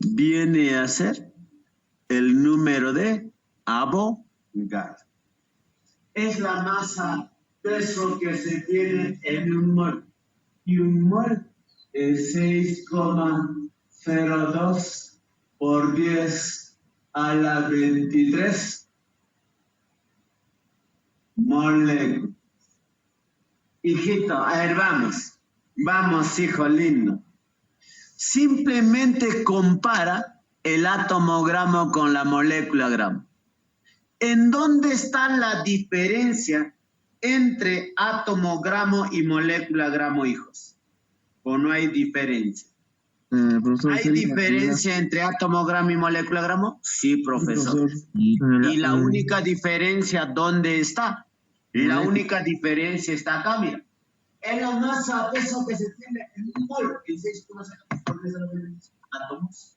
[SPEAKER 1] viene a ser el número de Avogadro. Es la masa peso que se tiene en un mol. Y un mol es 6,02 por 10 a la 23 moléculas. Hijito, a ver, vamos. Vamos, hijo lindo. Simplemente compara el átomo gramo con la molécula gramo. ¿En dónde está la diferencia entre átomo gramo y molécula gramo, hijos? ¿O no hay diferencia?
[SPEAKER 2] Profesor,
[SPEAKER 1] ¿Hay diferencia entre átomo gramo y molécula gramo? Sí, profesor. Y la única diferencia, ¿dónde está? La única diferencia está acá, mira. En la masa peso que se tiene en un mol, el 6,02 por 10 a la 23 átomos.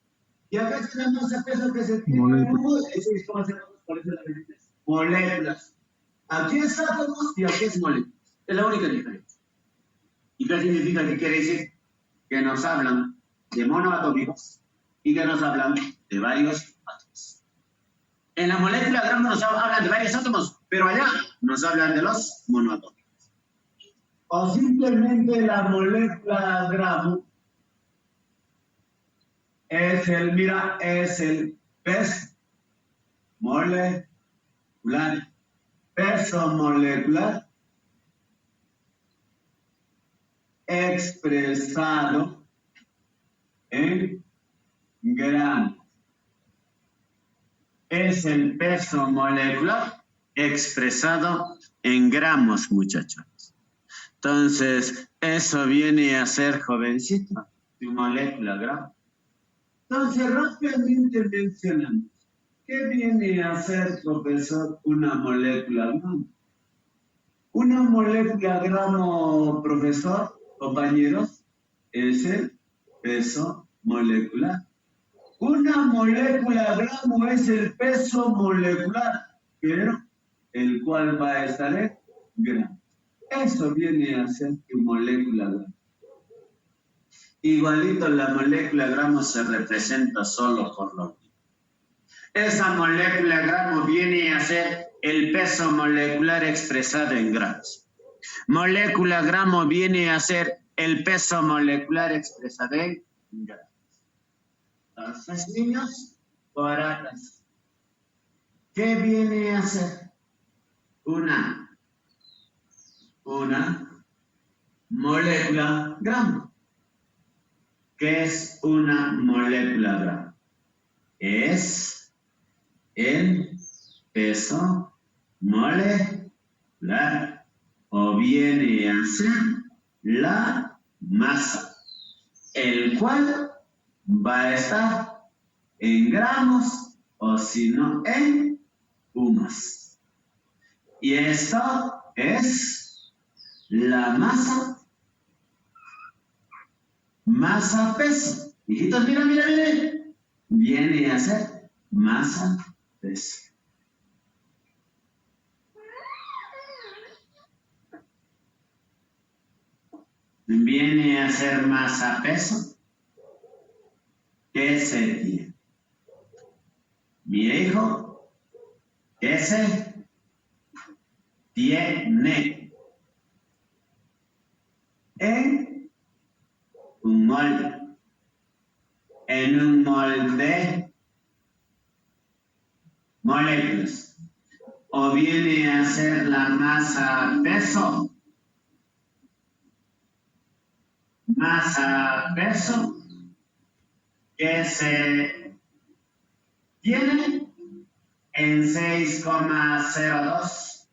[SPEAKER 1] Y acá está la masa peso que se tiene en un mol, el 6,02 por 10 a la 23 moléculas. Aquí es átomos y aquí es moléculas. Es la única diferencia. ¿Y qué significa? ¿Qué quiere decir? Que nos hablan de monoatómicos y que nos hablan de varios átomos. En la molécula gramo nos hablan de varios átomos, pero allá nos hablan de los monoatómicos. O simplemente la molécula gramo es el peso molecular. Peso molecular expresado en gramos. Es el peso molecular expresado en gramos, muchachos. Entonces, eso viene a ser, jovencito, tu molécula gramo. Entonces, rápidamente mencionamos, ¿qué viene a ser, profesor, una molécula gramo? Una molécula gramo, profesor, compañeros, es el peso molecular. Una molécula gramo es el peso molecular, pero el cual va a estar en gramos. Eso viene a ser tu molécula gramo. Igualito la molécula gramo se representa solo por lo mismo. Esa molécula gramo viene a ser el peso molecular expresado en gramos. Molécula gramo viene a ser el peso molecular expresado en gramos. Entonces, niños, por acá, ¿qué viene a ser? Una molécula gramo. ¿Qué es una molécula gramo? Es el peso molecular o viene a ser la masa, el cual va a estar en gramos o si no en UMAS. Y esto es la masa peso. Hijitos, mira. Viene a ser masa peso. Viene a ser masa peso. ¿Qué sería? Mi hijo, ¿qué se tiene en un molde? En un molde moléculas. O viene a ser la masa peso. masa, peso, que se tiene en 6,02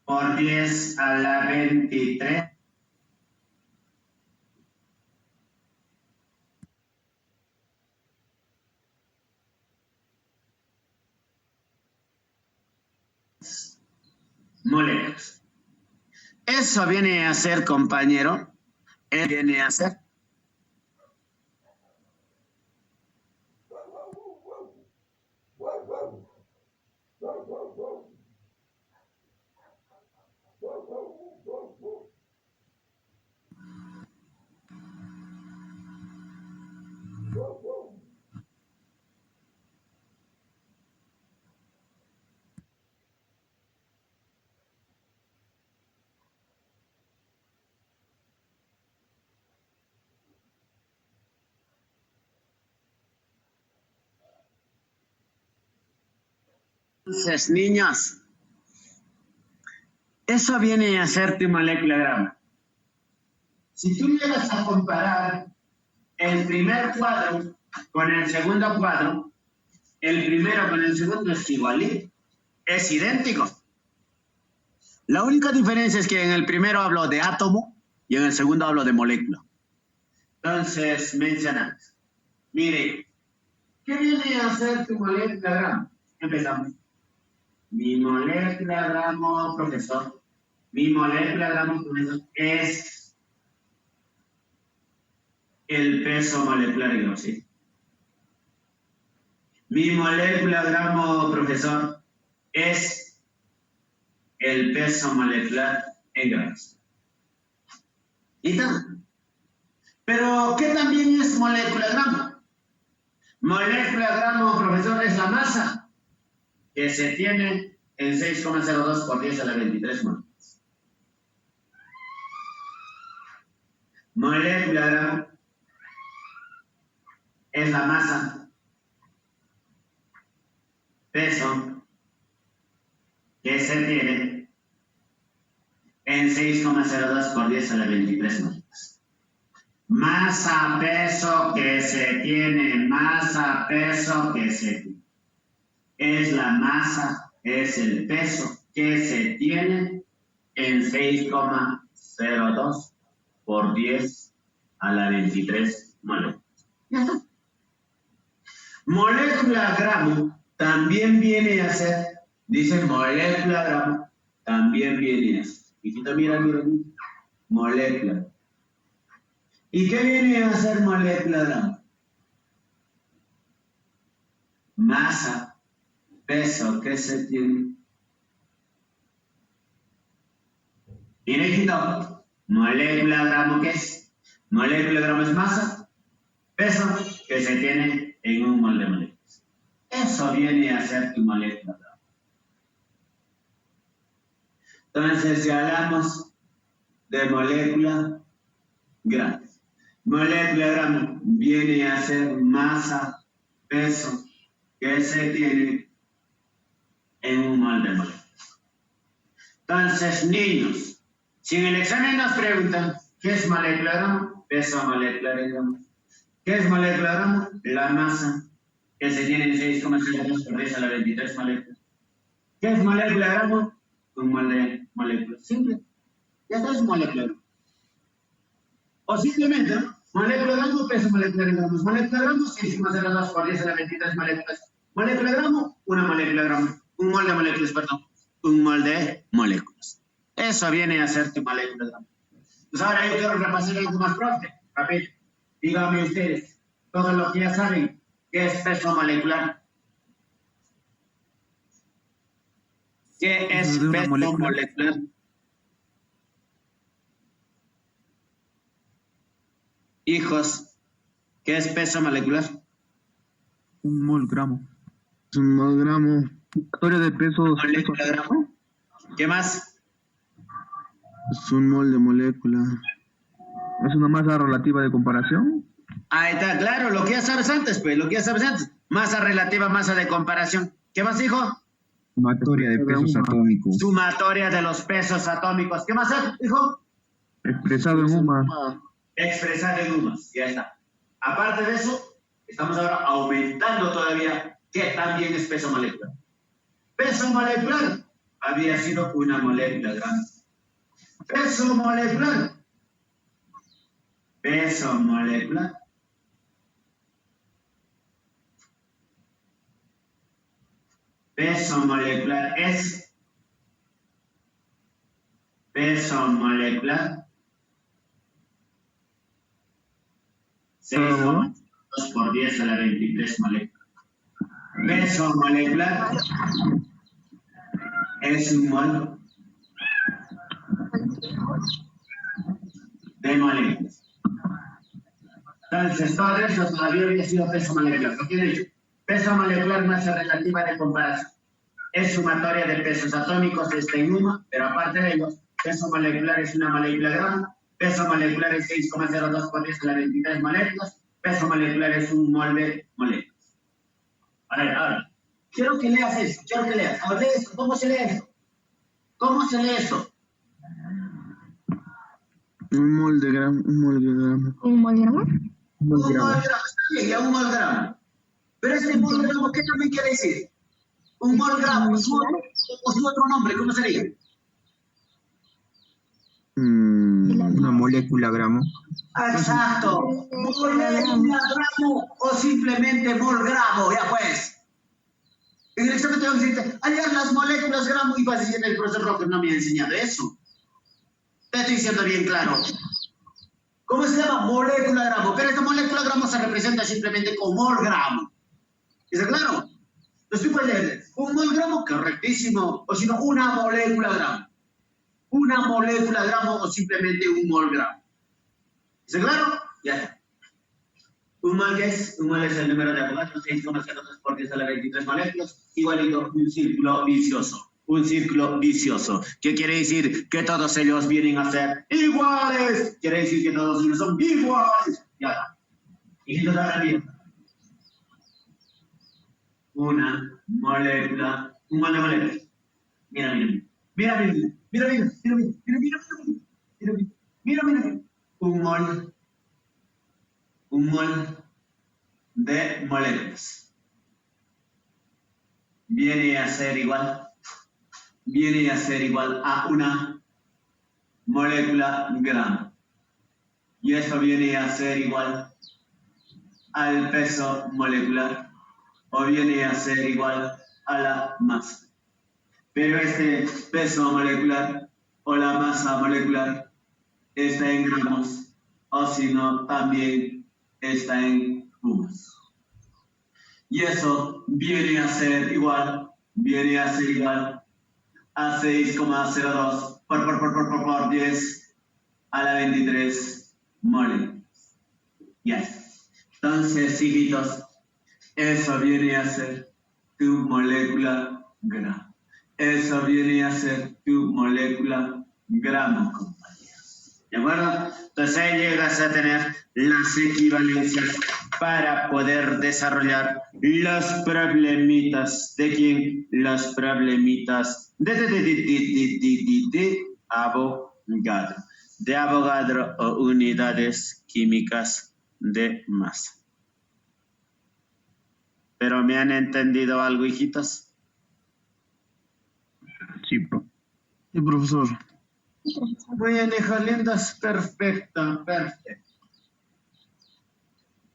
[SPEAKER 1] por 10 a la 23 moléculas. Eso viene a ser, compañero, viene a ser entonces, niños, eso viene a ser tu molécula gramo. Si tú llegas a comparar el primer cuadro con el segundo cuadro, el primero con el segundo es igualito, es idéntico. La única diferencia es que en el primero hablo de átomo y en el segundo hablo de molécula. Entonces, mencionamos. Mire, ¿qué viene a ser tu molécula gramo? Empezamos. Mi molécula gramo, profesor. Mi molécula gramo, profesor, es el peso molecular en gramos, ¿sí? Mi molécula gramo, profesor, es el peso molecular en gramos. ¿Y tal? Pero, ¿qué también es molécula gramo? Molécula gramo, profesor, es la masa que se tiene en 6,02 por 10 a la 23 moléculas. Molécula gramo es la masa, peso, que se tiene en 6,02 por 10 a la 23 moléculas. Masa, peso, que se tiene, masa, peso, que se tiene. Es la masa, es el peso que se tiene en 6,02 por 10 a la 23 moléculas. Ya está. Molécula gramo también viene a ser, dice molécula gramo, también viene a ser. Hijita, mira, molécula. ¿Y qué viene a ser molécula gramo? Masa, peso que se tiene. Mira, hijito, molécula gramo, ¿qué es? Molécula gramo es masa, peso que se tiene en un mol de moléculas. Eso viene a ser tu molécula gramo. Entonces, si hablamos de molécula gramo, molécula gramo viene a ser masa, peso que se tiene en un mol de moléculas. Entonces, niños, si en el examen nos preguntan ¿qué es molécula gramo? Peso molecular en gramos. ¿Qué es molécula gramo? La masa que se tiene en 6,02 por 10 a la 23 moléculas. ¿Qué es molécula gramo? Un mol de moléculas. Simple. Ya está, es molécula gramo. O simplemente, ¿no? Molécula gramo, peso molecular en gramos. Molécula gramo, 6,02 por 10 a la 23 moléculas. Molécula gramo, una molécula gramo. Un mol de moléculas, perdón. Un mol de moléculas. Eso viene a ser tu molécula gramo. Pues ahora yo quiero repasar algo más, profe. Rápido. Díganme ustedes, todo lo que ya saben, ¿qué es peso molecular? ¿Qué es peso molecular? Hijos, ¿qué es peso molecular?
[SPEAKER 4] Un mol gramo.
[SPEAKER 2] Es un mol gramo.
[SPEAKER 4] Historia de pesos.
[SPEAKER 1] ¿Molécula gramo? ¿Qué más?
[SPEAKER 2] Es un mol de molécula.
[SPEAKER 4] Es una masa relativa de comparación.
[SPEAKER 1] Ahí está, claro, lo que ya sabes antes, pues, lo que ya sabes antes. Masa relativa, masa de comparación. ¿Qué más dijo?
[SPEAKER 4] Sumatoria de pesos atómicos.
[SPEAKER 1] Sumatoria de los pesos atómicos. ¿Qué más dijo?
[SPEAKER 4] Expresado en UMA.
[SPEAKER 1] expresar en UMAS. Ya está. Aparte de eso, estamos ahora aumentando todavía qué también es peso molecular. Peso molecular había sido una molécula grande. Peso molecular. Peso molecular. Peso molecular es peso molecular 6,2 por 10 a la 23 moléculas. Peso molecular es un mol de moléculas. Entonces, todo eso todavía había sido peso molecular. ¿Lo quiere decir? Peso molecular, masa relativa de comparación. Es sumatoria de pesos atómicos, está en UMA, pero aparte de ellos, peso molecular es una molécula gramo, peso molecular es 6,02 por 10 a la 23 moléculas, peso molecular es un mol de moléculas. A ver, ahora, quiero que leas esto, quiero que leas. A ver, lee esto, ¿cómo se lee esto? ¿Cómo se lee esto?
[SPEAKER 2] Un mol de gramo.
[SPEAKER 3] ¿Un mol gramo?
[SPEAKER 1] Un mol gramo, está bien, ya un mol gramo. Pero este mol gramo, ¿qué también quiere decir? Un mol gramo, su otro nombre, ¿cómo sería?
[SPEAKER 4] Una molécula gramo.
[SPEAKER 1] Exacto, molécula gramo o simplemente mol gramo, ya pues. En el examen te van a decir, hallar las moléculas gramo y vas a decir, el profesor Roque no me ha enseñado eso. Te estoy diciendo bien claro. ¿Cómo se llama? Molécula gramo. Pero esta molécula gramo se representa simplemente con mol gramo. ¿Está claro? Entonces tú puedes leer un mol gramo, correctísimo, o si no, una molécula gramo. Una molécula gramo o simplemente un mol gramo. ¿Está claro? Ya está. Un mol es el número de Avogadro, 6,03 por 10 a la 23 moléculas, igualito un círculo vicioso. Un círculo vicioso. ¿Qué quiere decir? Que todos ellos vienen a ser iguales. Quiere decir que todos ellos son iguales. Ya está. Y si ahora bien. Una molécula, un mol de moléculas. Mira. Un mol de moléculas. Viene a ser igual a una molécula gramo. Y esto viene a ser igual al peso molecular o viene a ser igual a la masa. Pero este peso molecular o la masa molecular está en gramos o si no también está en cubos. Y eso viene a ser igual a 6,02 por 10 a la 23 moléculas. Ya. Entonces, hijitos, eso viene a ser tu molécula gramo. Eso viene a ser tu molécula gramo, compañeros. ¿De acuerdo? Entonces ahí llegas a tener las equivalencias para poder desarrollar los problemitas. ¿De quién? Los problemitas de Avogadro. De Avogadro o unidades químicas de masa. ¿Pero me han entendido algo, hijitos?
[SPEAKER 4] Sí,
[SPEAKER 2] Sí, profesor.
[SPEAKER 1] Muy bien, hijos lindos. Perfecto.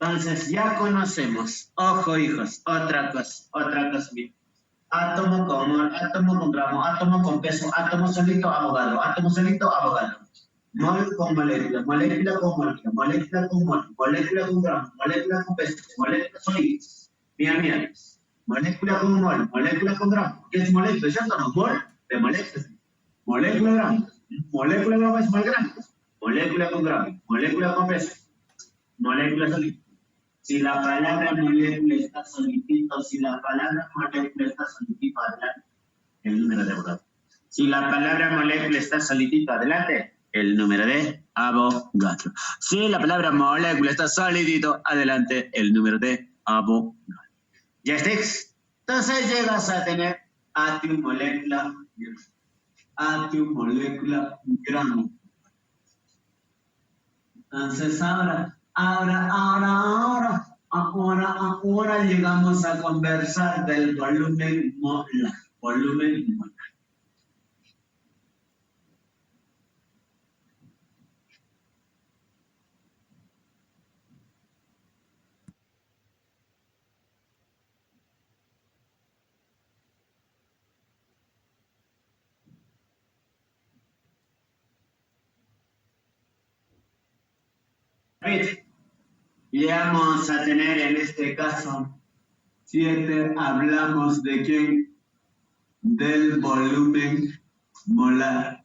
[SPEAKER 1] Entonces, ya conocemos. Ojo, hijos, otra cosa. Bien. Átomo con mol, átomo con gramo, átomo con peso, átomo solito, Avogadro, mol con molécula, molécula con molécula, molécula con mol, molécula con gramo, molécula con peso, molécula solito. Mira. Molécula con mol, molécula con gramo. ¿Qué es molécula? ¿Cierto? No, mol de molécula. Molécula gramo. Molécula gramo es mol gramo. Molécula con gramo, molécula con peso, molécula solito. Si la palabra molécula está solitito, adelante, el número de Avogadro. Si la palabra molécula está solitito, adelante, el número de Avogadro. Si la palabra molécula está solitito, adelante, el número de Avogadro. ¿Ya estés? Entonces llegas a tener a tu molécula gramo. Entonces ahora llegamos a conversar del volumen molar. Volumen molar. Y vamos a tener en este caso 7, hablamos de quién, del volumen molar,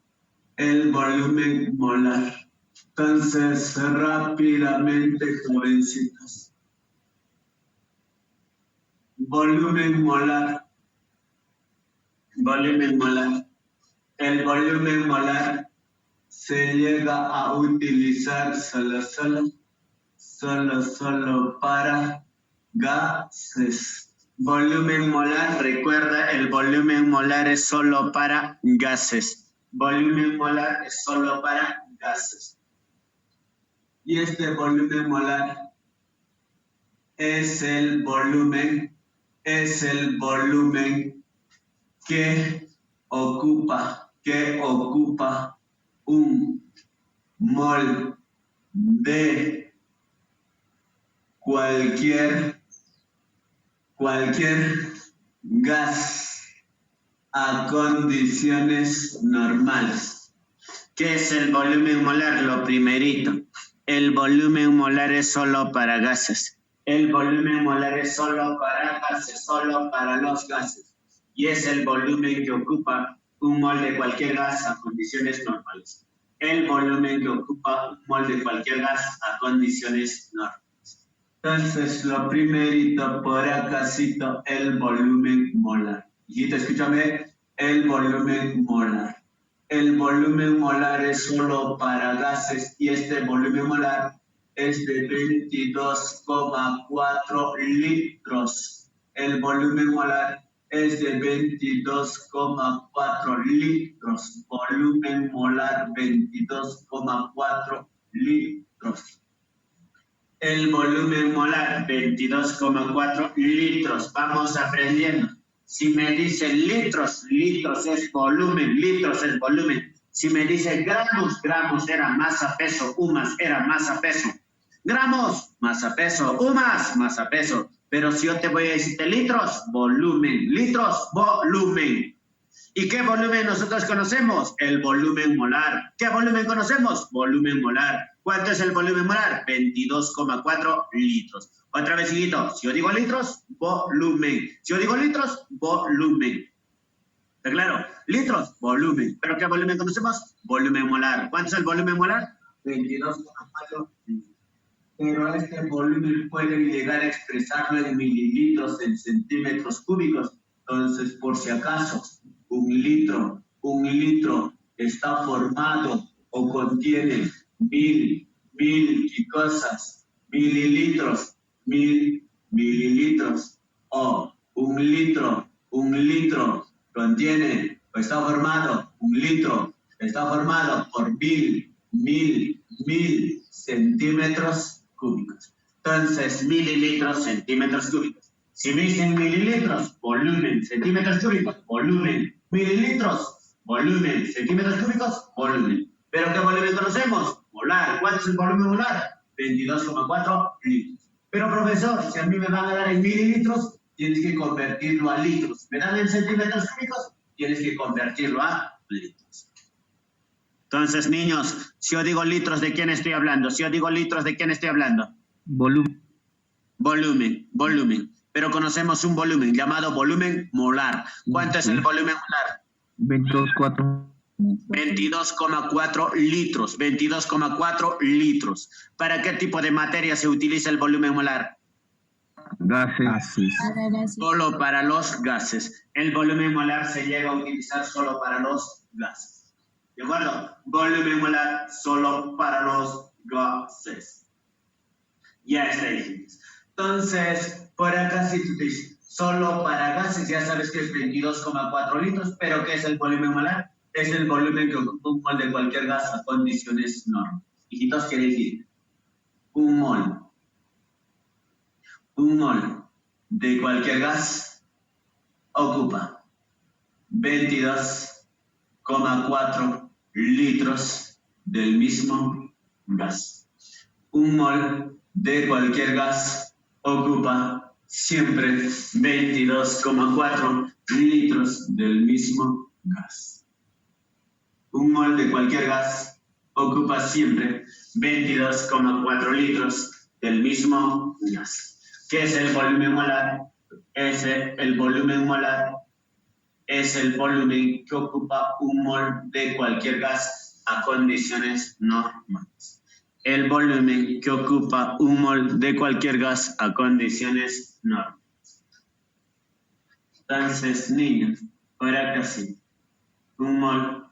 [SPEAKER 1] el volumen molar. Entonces, rápidamente, jovencitos. Volumen molar. Volumen molar. El volumen molar se llega a utilizar solo para gases. Volumen molar, recuerda, el volumen molar es solo para gases. Volumen molar es solo para gases. Y este volumen molar es el volumen que ocupa un mol de cualquier gas a condiciones normales. ¿Qué es el volumen molar? Lo primerito. El volumen molar es solo para gases. El volumen molar es solo para gases, solo para los gases. Y es el volumen que ocupa un mol de cualquier gas a condiciones normales. El volumen que ocupa un mol de cualquier gas a condiciones normales. Entonces, lo primerito por acá cito el volumen molar. Hijita, escúchame, el volumen molar. El volumen molar es solo para gases y este volumen molar es de 22,4 litros. El volumen molar es de 22,4 litros. Volumen molar 22,4 litros. El volumen molar 22,4 litros. Vamos aprendiendo. Si me dicen litros, litros es volumen, litros es volumen. Si me dicen gramos, gramos era masa, peso, UMAS era masa, peso. Gramos, masa, peso, UMAS, masa, peso. Pero si yo te voy a decirte litros, volumen, litros, volumen. ¿Y qué volumen nosotros conocemos? El volumen molar. ¿Qué volumen conocemos? Volumen molar. ¿Cuánto es el volumen molar? 22,4 litros. Otra vez, hijito, si yo digo litros, volumen. Si yo digo litros, volumen. ¿Está claro? Litros, volumen. ¿Pero qué volumen conocemos? Volumen molar. ¿Cuánto es el volumen molar? 22,4 litros. Pero este volumen pueden llegar a expresarlo en mililitros, en centímetros cúbicos. Entonces, por si acaso, un litro está formado o contiene mil y cosas, mililitros, mililitros, o un litro contiene, o está formado, un litro está formado por mil centímetros cúbicos. Entonces, mililitros, centímetros cúbicos. Si me dicen mililitros, volumen, centímetros cúbicos, volumen, mililitros, volumen, centímetros cúbicos, volumen. ¿Pero qué volumen conocemos? Molar. ¿Cuánto es el volumen molar? 22,4 litros. Pero profesor, si a mí me van a dar en mililitros, tienes que convertirlo a litros. ¿Me dan en centímetros cúbicos? Tienes que convertirlo a litros. Entonces, niños, si yo digo litros, ¿de quién estoy hablando? Si yo digo litros, ¿de quién estoy hablando?
[SPEAKER 4] Volumen.
[SPEAKER 1] Volumen. Pero conocemos un volumen llamado volumen molar. ¿Cuánto es el volumen molar?
[SPEAKER 4] 22,4.
[SPEAKER 1] 22,4 litros. 22,4 litros. ¿Para qué tipo de materia se utiliza el volumen molar?
[SPEAKER 4] Gases.
[SPEAKER 1] Solo para los gases. El volumen molar se llega a utilizar solo para los gases. ¿De acuerdo? Volumen molar solo para los gases. Ya está, hijitos. Entonces, por acá si tú dices solo para gases, ya sabes que es 22,4 litros, pero ¿qué es el volumen molar? Es el volumen que ocupa un mol de cualquier gas a condiciones normales. Hijitos, quiere decir, un mol. Un mol de cualquier gas ocupa 22,4 litros del mismo gas. Un mol de cualquier gas ocupa siempre 22,4 litros del mismo gas. Un mol de cualquier gas ocupa siempre 22,4 litros del mismo gas. ¿Qué es el volumen molar? El volumen molar es el volumen que ocupa un mol de cualquier gas a condiciones normales. El volumen que ocupa un mol de cualquier gas a condiciones normales. Entonces, niños, ahora que sí, un mol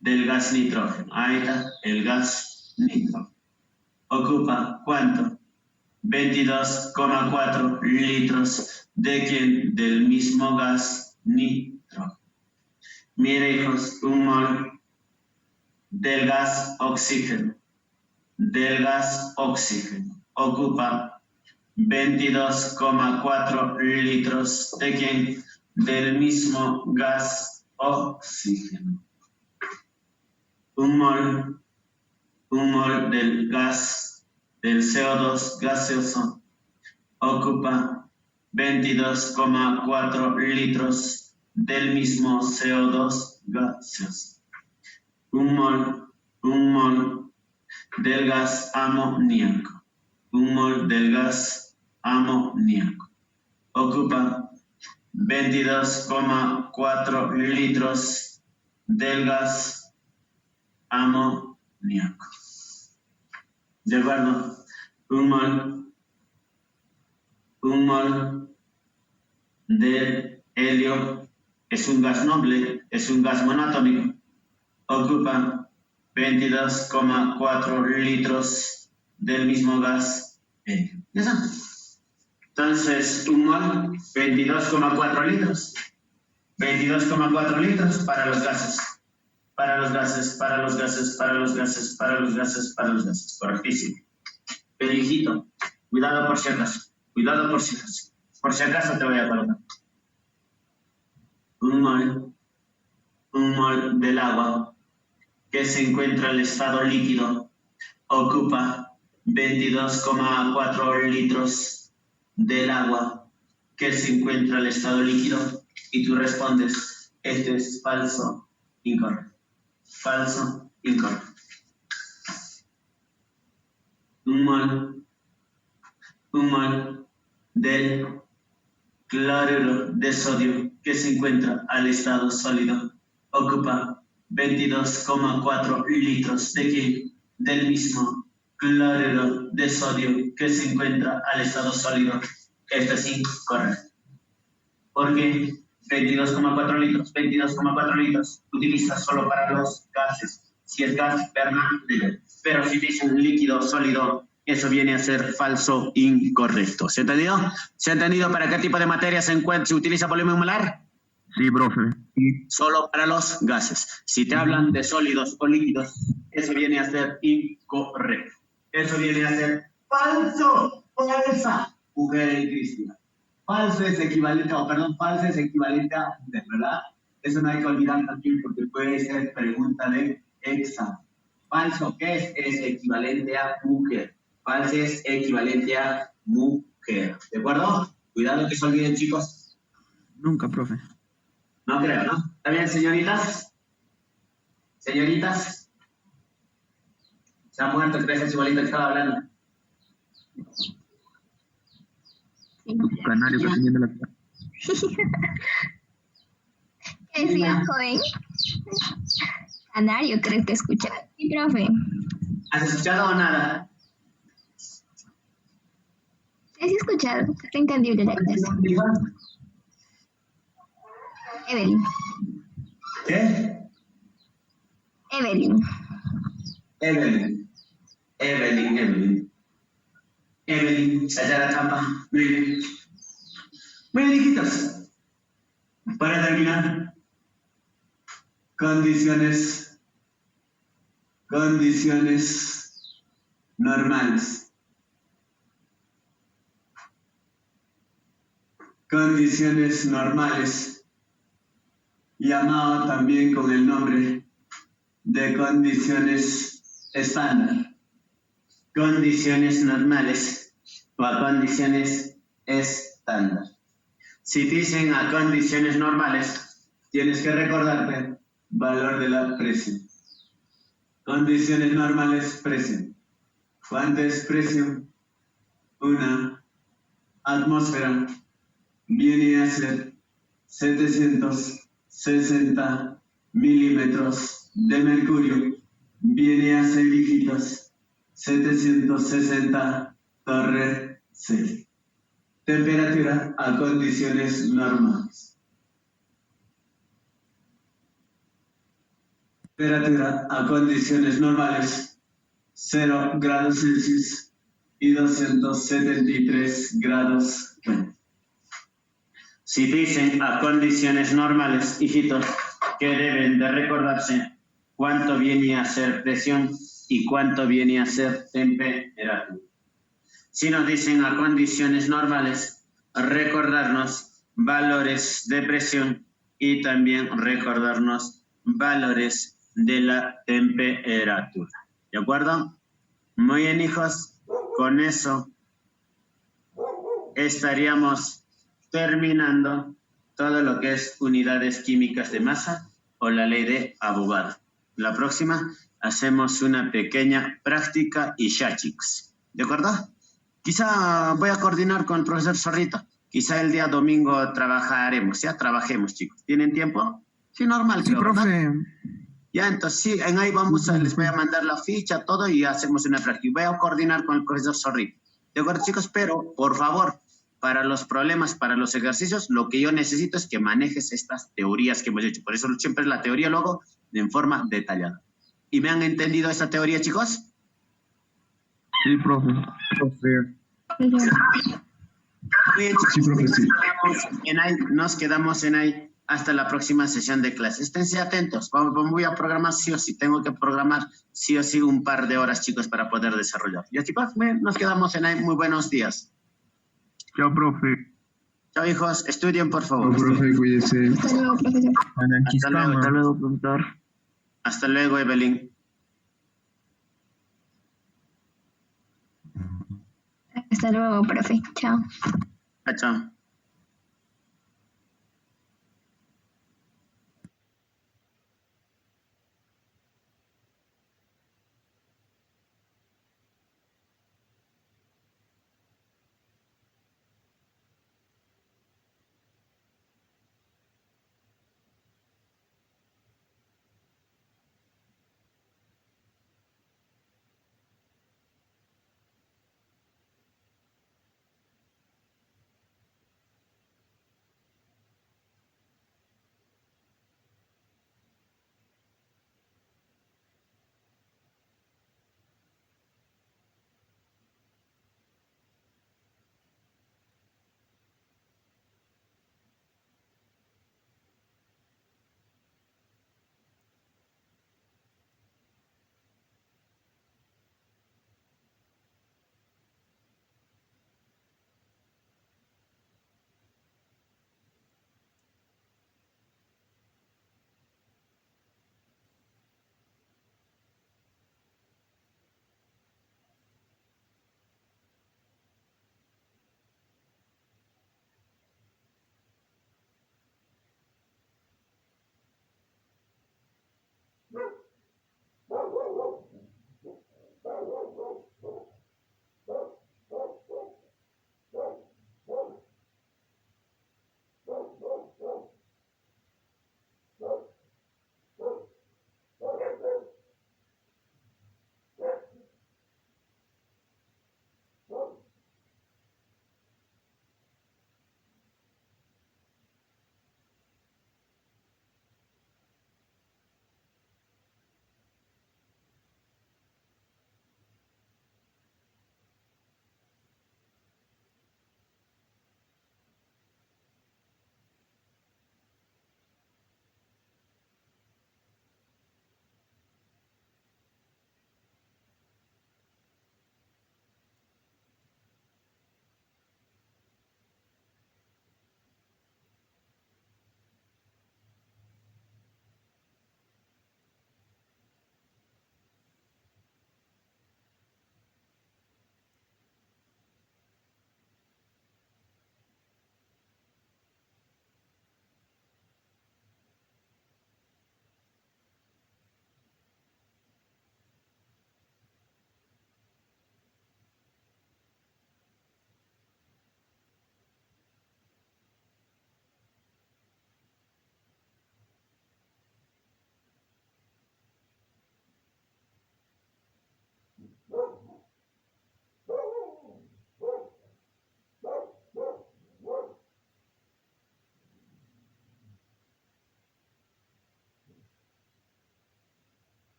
[SPEAKER 1] del gas nitrógeno. Ahí está, el gas nitrógeno. ¿Ocupa cuánto? 22,4 litros de quién? Del mismo gas nitrógeno. Mire, hijos, un mol del gas oxígeno. Del gas oxígeno. Ocupa 22,4 litros de quién? Del mismo gas oxígeno. Un mol del gas del CO2 gaseoso ocupa 22,4 litros del mismo CO2 gaseoso. Un mol del gas amoníaco. Un mol del gas amoníaco ocupa 22,4 litros del gas amoníaco. ¿De acuerdo? Un mol de helio es un gas noble, es un gas monoatómico. Ocupa 22,4 litros del mismo gas helio. ¿Ya está? Entonces, un mol, 22,4 litros. 22,4 litros para los gases. Para los gases, para los gases, para los gases, para los gases, para los gases. Correctísimo. Pero hijito, cuidado por si acaso. Cuidado por si acaso. Por si acaso te voy a colocar. Un mol del agua que se encuentra en el estado líquido ocupa 22,4 litros del agua que se encuentra en el estado líquido. Y tú respondes, esto es falso, incorrecto. Falso, incorrecto. Un mol del cloruro de sodio que se encuentra al estado sólido ocupa 22,4 litros de qué? Del mismo cloruro de sodio que se encuentra al estado sólido. Esto es incorrecto. ¿Por qué? 22,4 litros. 22,4 litros utiliza solo para los gases. Si es gas, Bernard, pero si dicen líquido, sólido, eso viene a ser falso, incorrecto. ¿Se entendió? ¿Se ha entendido para qué tipo de materia se utiliza volumen molar?
[SPEAKER 4] Sí, profe.
[SPEAKER 1] Solo para los gases. Si te hablan de sólidos o líquidos, eso viene a ser incorrecto. Eso viene a ser falso, falsa. Mujer y Cristian. Falso es equivalente, falso es equivalente a, ¿verdad? Eso no hay que olvidar también porque puede ser pregunta de examen. Falso, ¿qué es? Es equivalente a mujer. Falso es equivalente a mujer. ¿De acuerdo? Cuidado que se olviden, chicos.
[SPEAKER 4] Nunca, profe.
[SPEAKER 1] No creo, ¿no? ¿Está bien, señoritas? Señoritas. Se ha muerto, creo que es igualito que estaba hablando.
[SPEAKER 4] Canario que teniendo la...
[SPEAKER 3] ¿Qué decía, joven? Canario, creo que escucha. Sí, profe.
[SPEAKER 1] ¿Has escuchado o nada?
[SPEAKER 3] Sí, he escuchado. Está entendible la clase. Evelyn.
[SPEAKER 1] ¿Qué?
[SPEAKER 3] Evelyn.
[SPEAKER 1] Evelyn, allá la trampa. Muy bien. Muy bien, hijitos. Para terminar, condiciones normales. Condiciones normales, llamado también con el nombre de condiciones estándar. Condiciones normales o a condiciones estándar. Si dicen a condiciones normales, tienes que recordarte valor de la presión. Condiciones normales, presión. ¿Cuánto es presión? Una atmósfera viene a ser 760 milímetros de mercurio. Viene a ser, hijitos, 760 torre Celsius. Temperatura a condiciones normales. Temperatura a condiciones normales, 0 grados Celsius y 273 grados Kelvin. Si dicen a condiciones normales, hijitos, que deben de recordarse cuánto viene a ser presión y cuánto viene a ser temperatura. Si nos dicen a condiciones normales, recordarnos valores de presión y también recordarnos valores de la temperatura. ¿De acuerdo? Muy bien, hijos. Con eso estaríamos terminando todo lo que es unidades químicas de masa o la ley de Avogadro. La próxima hacemos una pequeña práctica y ya, chicos. ¿De acuerdo? Quizá voy a coordinar con el profesor Zorrito. Quizá el día domingo trabajaremos. Ya trabajemos, chicos. ¿Tienen tiempo? Sí, normal.
[SPEAKER 4] Sí,
[SPEAKER 1] creo,
[SPEAKER 4] profe.
[SPEAKER 1] ¿verdad? Ya, entonces sí, en ahí vamos a, les voy a mandar la ficha, todo y hacemos una práctica. Voy a coordinar con el profesor Zorrito. ¿De acuerdo, chicos? Pero, por favor, para los problemas, para los ejercicios, lo que yo necesito es que manejes estas teorías que hemos hecho. Por eso siempre la teoría lo hago en forma detallada. ¿Y me han entendido esta teoría, chicos?
[SPEAKER 4] Sí, profe.
[SPEAKER 1] Muy bien, chicos.
[SPEAKER 2] Sí, profe, sí.
[SPEAKER 1] Nos quedamos en ahí hasta la próxima sesión de clase. Esténse atentos. Voy a programar sí o sí. Tengo que programar sí o sí un par de horas, chicos, para poder desarrollar. Ya, chicos, nos quedamos en ahí. Muy buenos días.
[SPEAKER 4] Chao, profe.
[SPEAKER 1] Chao, hijos. Estudien, por favor.
[SPEAKER 2] No, profe, cuídese.
[SPEAKER 3] Hasta luego, profesor.
[SPEAKER 1] Hasta luego,
[SPEAKER 4] profesor.
[SPEAKER 1] Hasta luego, Evelyn.
[SPEAKER 3] Hasta luego, profe. Chao.
[SPEAKER 1] Chao.